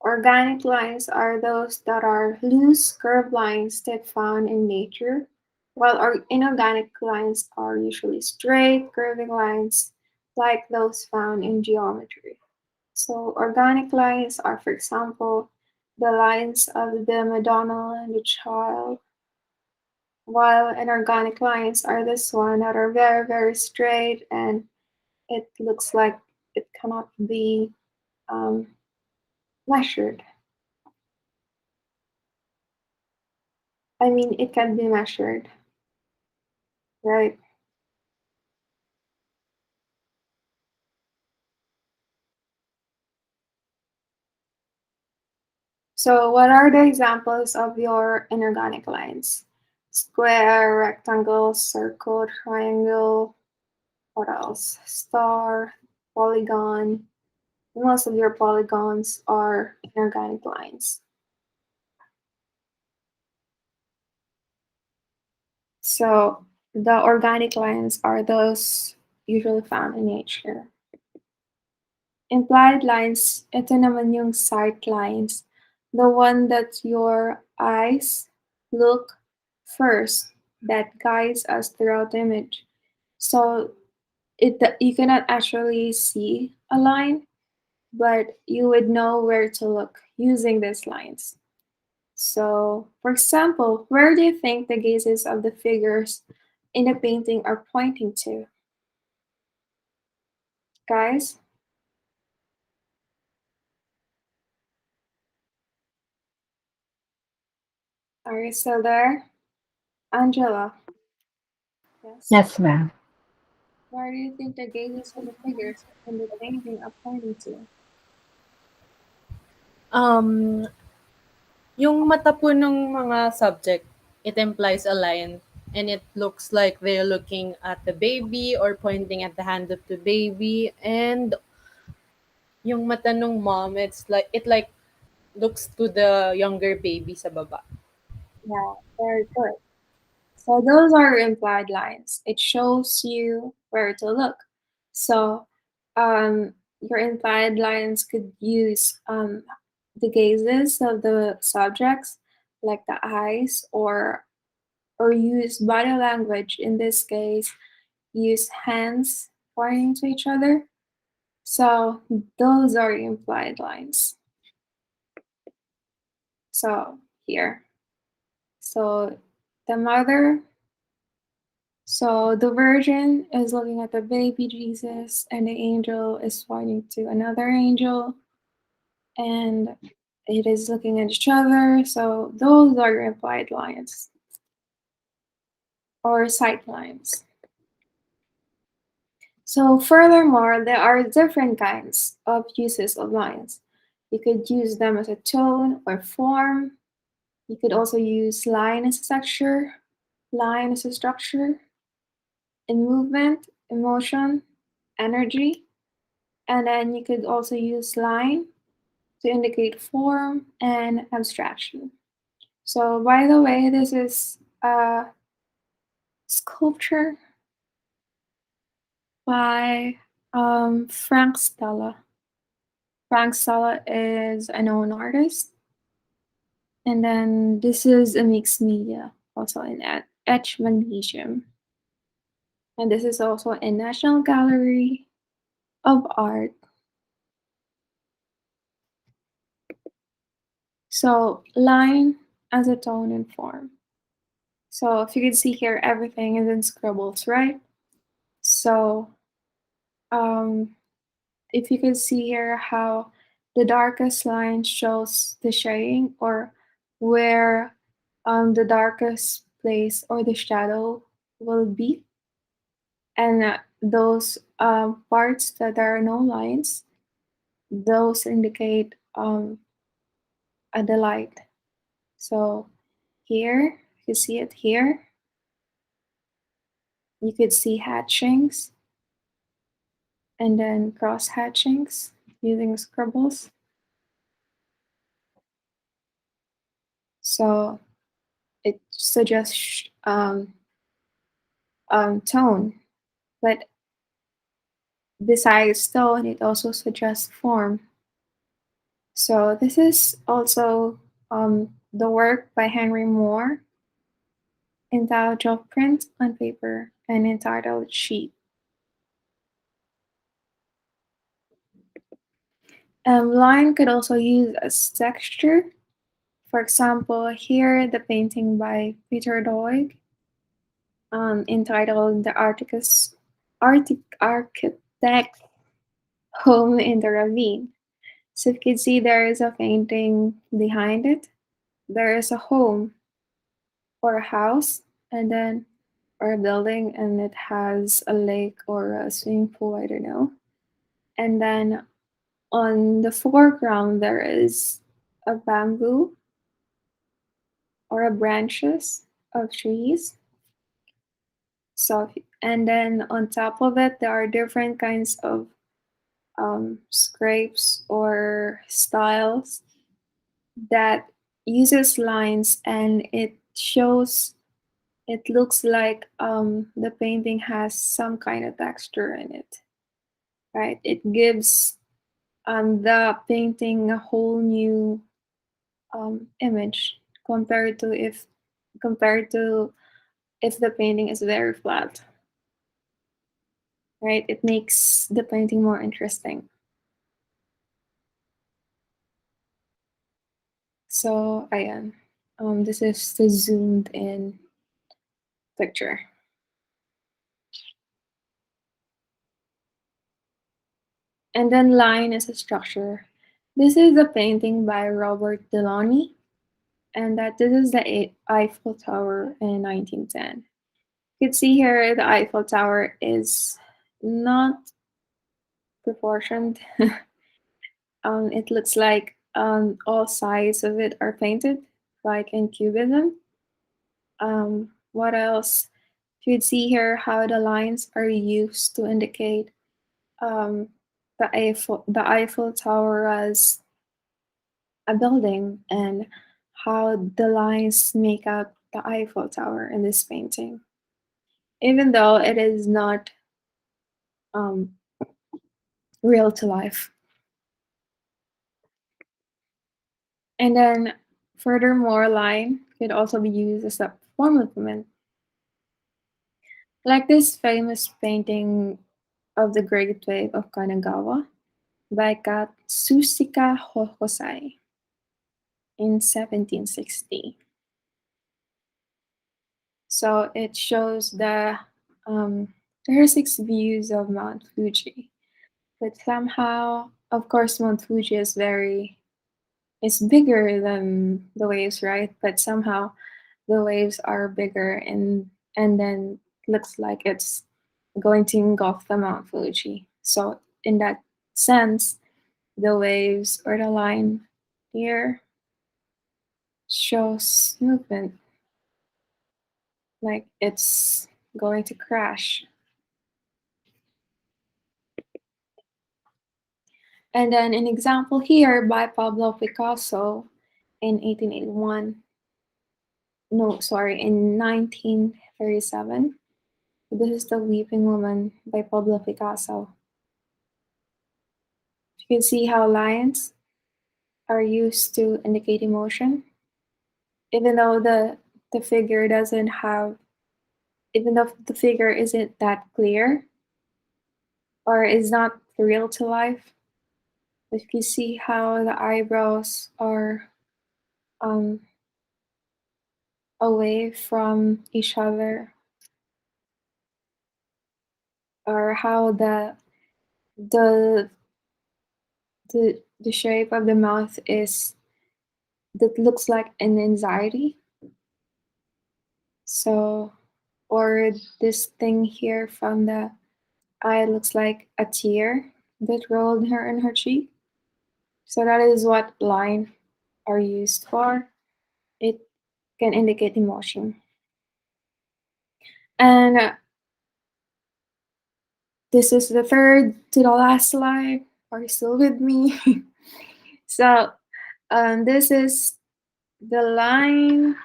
Organic lines are those that are loose curved lines that found in nature, while inorganic lines are usually straight, curving lines like those found in geometry. So organic lines are, for example, the lines of the Madonna and the Child, while inorganic lines are this one that are very, very straight and it looks like it cannot be measured. I mean, it can be measured, right? So what are the examples of your inorganic lines? Square, rectangle, circle, triangle, what else? Star, polygon. Most of your polygons are inorganic lines. So the organic lines are those usually found in nature. Implied lines, ito naman yung sight lines, the one that your eyes look first, that guides us throughout the image. So you cannot actually see a line, but you would know where to look using these lines. So, for example, where do you think the gazes of the figures in the painting are pointing to? Guys? Are you still there? Angela? Yes. Yes, ma'am. Where do you think the gazes of the figures in the painting are pointing to? Um, yung mata po ng mga subject, it implies a line and it looks like they're looking at the baby or pointing at the hand of the baby, and yung mata ng mom, it looks to the younger baby sa baba. Yeah, very good. So those are implied lines. It shows you where to look. So your implied lines could use the gazes of the subjects, like the eyes, or use body language. In this case, use hands pointing to each other. So those are implied lines. So here. So the mother, so the virgin is looking at the baby Jesus, and the angel is pointing to another angel, and it is looking at each other. So those are implied lines or sight lines. So furthermore, there are different kinds of uses of lines. You could use them as a tone or form. You could also use line as a texture, line as a structure, in movement, emotion, energy. And then you could also use line to indicate form and abstraction. So by the way, this is a sculpture by Frank Stella. Frank Stella is a known artist. And then this is a mixed media, also in etch magnesium. And this is also in National Gallery of Art. So line as a tone and form. So if you can see here, everything is in scribbles, right? So if you can see here how the darkest line shows the shading, or where the darkest place or the shadow will be, and those parts that there are no lines, those indicate the light. So here, you see it here, you could see hatchings and then cross hatchings using scribbles. So it suggests tone, but besides tone, it also suggests form. So this is also the work by Henry Moore, entitled Print on Paper and entitled Sheet. Line could also use as texture. For example, here the painting by Peter Doig, entitled The Architect Home in the Ravine. So you can see there is a painting behind it. There is a home or a house, and then or a building, and it has a lake or a swimming pool, I don't know. And then on the foreground there is a bamboo or a branches of trees. So and then on top of it there are different kinds of scrapes or styles that uses lines, and it shows it looks like the painting has some kind of texture in it, right? It gives the painting a whole new image compared to if the painting is very flat, right? It makes the painting more interesting. So ayan, this is the zoomed in picture. And then line is a structure. This is a painting by Robert Delaunay, and that this is the Eiffel Tower in 1910. You can see here the Eiffel Tower is not proportioned. It looks like all sides of it are painted, like in Cubism. What else? You could see here how the lines are used to indicate um, the Eiffel Tower as a building and how the lines make up the Eiffel Tower in this painting. Even though it is not um, real to life. And then furthermore, line could also be used as a form of movement. Like this famous painting of the Great Wave of Kanagawa by Katsushika Hokusai in 1760. So it shows there are 6 views of Mount Fuji, but somehow, of course, Mount Fuji is it's bigger than the waves, right? But somehow the waves are bigger and then looks like it's going to engulf the Mount Fuji. So in that sense, the waves or the line here shows movement, like it's going to crash. And then an example here by Pablo Picasso in 1881. No, sorry, in 1937. This is The Weeping Woman by Pablo Picasso. You can see how lines are used to indicate emotion. Even though the figure doesn't have, even though the figure isn't that clear or is not real to life, but you can see how the eyebrows are um, away from each other, or how the the shape of the mouth is that looks like an anxiety. So, or this thing here from the eye looks like a tear that rolled her in her cheek. So that is what line are used for. It can indicate emotion. And this is the third to the last slide. Are you still with me? So this is the line,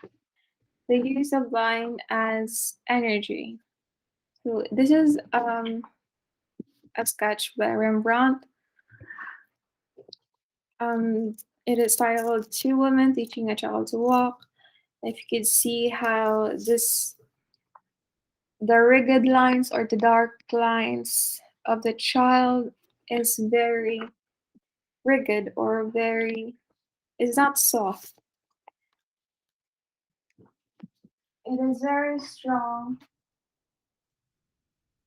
the use of line as energy. So this is a sketch by Rembrandt. It is titled Two Women Teaching a Child to Walk. If you could see how the rigid lines or the dark lines of the child is very rigid or is not soft. It is very strong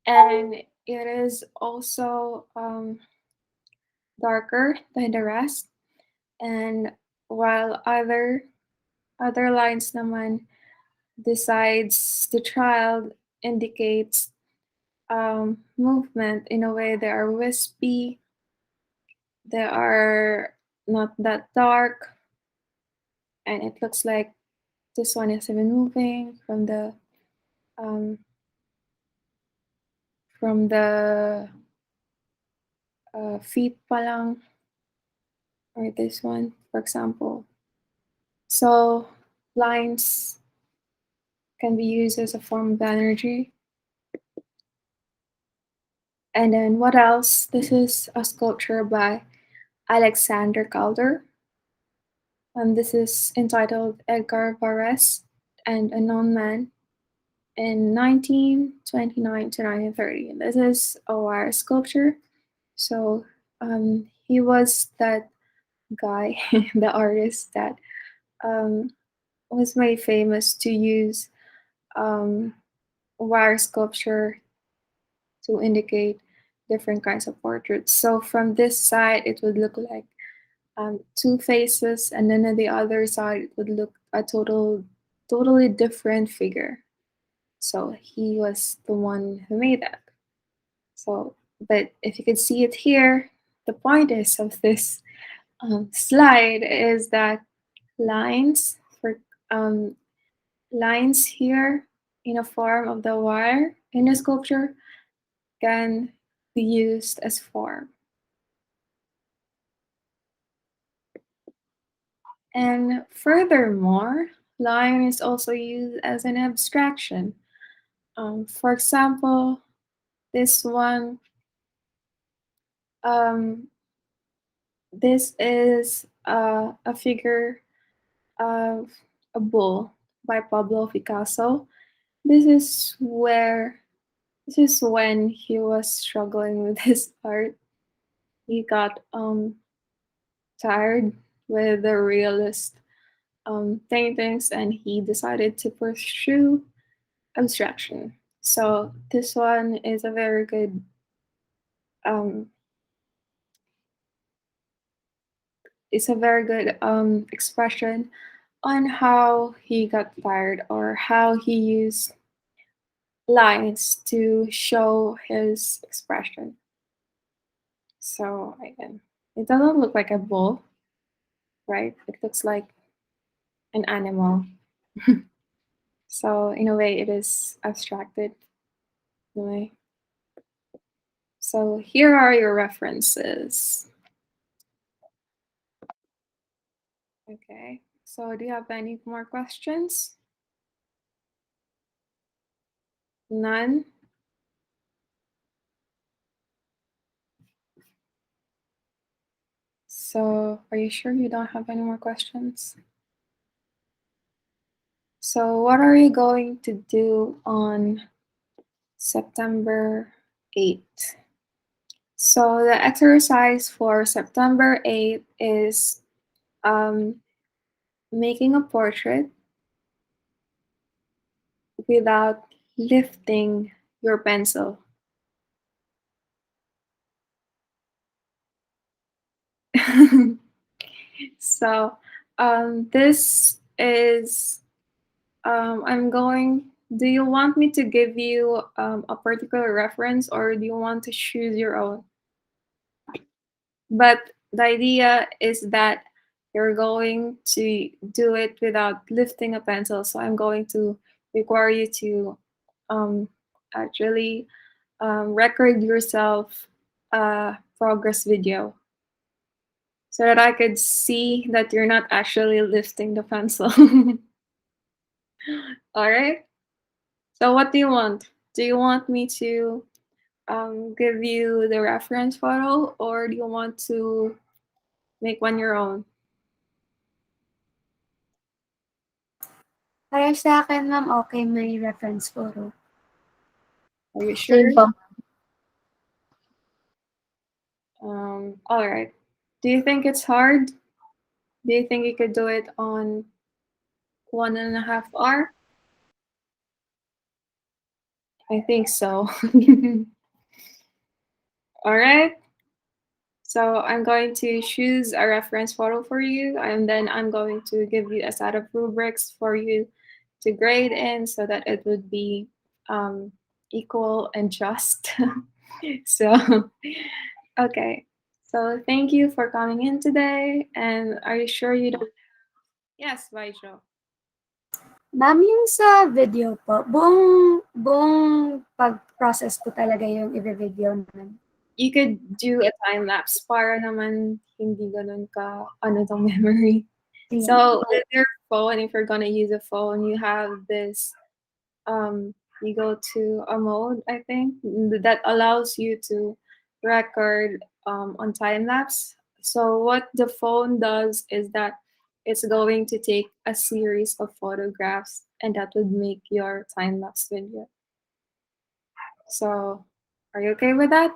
and it is also darker than the rest. And while other lines naman decides the child indicates movement in a way they are wispy, they are not that dark, and it looks like this one is even moving um, from the feet palang, or this one, for example. So lines can be used as a form of energy. And then what else? This is a sculpture by Alexander Calder. And this is entitled Edgar Varese and a Known Man in 1929 to 1930. This is a wire sculpture. So he was that guy, the artist that was made famous to use um, wire sculpture to indicate different kinds of portraits. So from this side, it would look like two faces, and then on the other side, it would look a totally different figure. So he was the one who made that. So, but if you could see it here, the point is of this slide is that lines for um, lines here in a form of the wire in a sculpture can be used as form. And furthermore, line is also used as an abstraction. For example, this one, um, this is a figure of a bull by Pablo Picasso. This is when he was struggling with his art. He got tired with the realist paintings, and he decided to pursue abstraction. So this one is a very good um, expression on how he got tired or how he used lines to show his expression. So again, it doesn't look like a bull, right? It looks like an animal. So in a way, it is abstracted. Anyway. So here are your references. Okay, so do you have any more questions? None? So are you sure you don't have any more questions? So what are you going to do on September 8th? So the exercise for September 8th is making a portrait without lifting your pencil. So this is do you want me to give you a particular reference, or do you want to choose your own? But the idea is that you're going to do it without lifting a pencil. So I'm going to require you to actually record yourself a progress video so that I could see that you're not actually lifting the pencil. All right. So what do you want? Do you want me to give you the reference photo, or do you want to make one your own? Para sa akin, ma'am, okay may reference photo. Are you sure? Same pa. All right. Do you think it's hard? Do you think you could do it on 1.5 hours? I think so. All right. So I'm going to choose a reference photo for you, and then I'm going to give you a set of rubrics for you to grade in so that it would be equal and just. So, okay. So thank you for coming in today. And are you sure you don't? Yes, Vaijo. Ma'am, yung sa video po, buong pag-process po talaga yung i-video naman. You could do a time lapse para naman hindi ganun ka tong memory. Sige. So with your phone, if you're gonna use a phone, you have this you go to a mode, I think, that allows you to record on time lapse. So what the phone does is that it's going to take a series of photographs, and that would make your time lapse video. So, are you okay with that?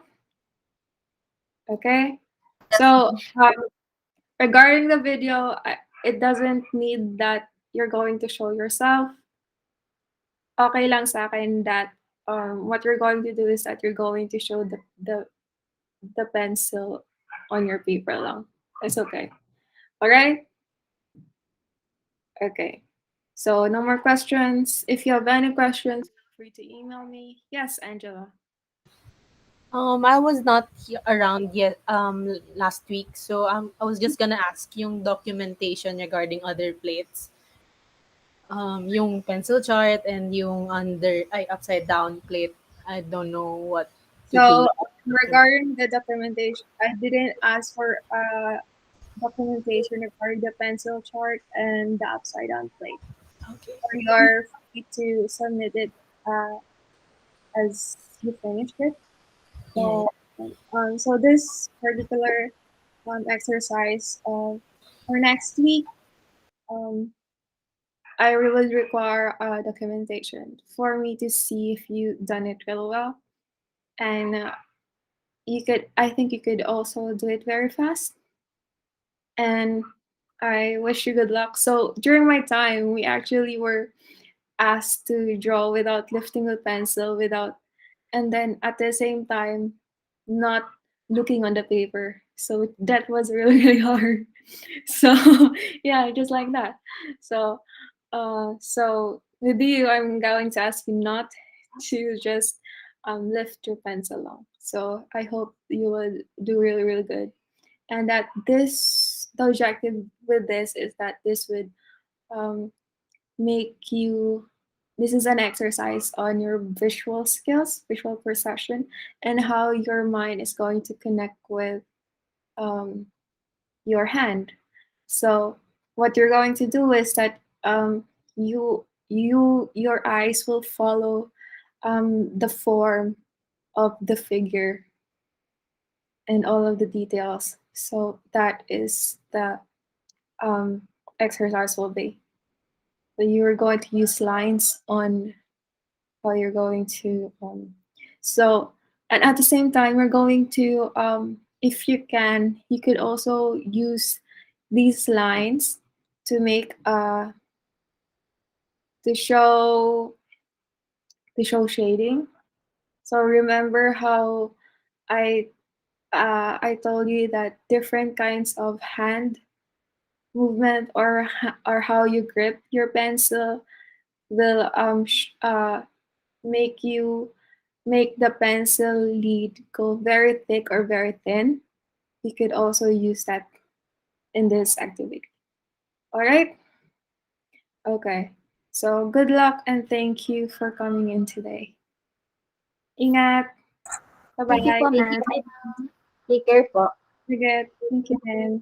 Okay. So, regarding the video, it doesn't need that you're going to show yourself. Okay lang sa akin that what you're going to do is that you're going to show the pencil on your paper lang. It's okay. All right? Okay. So no more questions. If you have any questions, feel free to email me. Yes, Angela. I was not around yet last week, so I was just gonna ask yung documentation regarding other plates. Yung pencil chart and yung upside down plate. I don't know what to So do. regarding the documentation, I didn't ask for documentation regarding the pencil chart and the upside down plate. Okay. So you're free to submit it as you finish it. Yeah. So this particular exercise for next week, um, I will require documentation for me to see if you done it really well, and you could. I think you could also do it very fast, and I wish you good luck. So during my time, we actually were asked to draw without lifting the pencil, without, and then at the same time, not looking on the paper. So that was really, really hard. So yeah, just like that. So so with you, I'm going to ask you not to just lift your pencil long. So I hope you will do really, really good. And that the objective with this is that this would um, make you, this is an exercise on your visual skills, visual perception, and how your mind is going to connect with um, your hand. So what you're going to do is that your eyes will follow the form of the figure and all of the details. So that is the um, exercise will be. So you're going to use lines on how you're going to so, and at the same time we're going to if you can, you could also use these lines to make to show to show shading. So remember how I I told you that different kinds of hand movement or how you grip your pencil will make you make the pencil lead go very thick or very thin. You could also use that in this activity. All right? Okay. So good luck and thank you for coming in today. Ingat. Thank you Bye-bye. po, ma'am. Take care po. Sige. Thank you, then.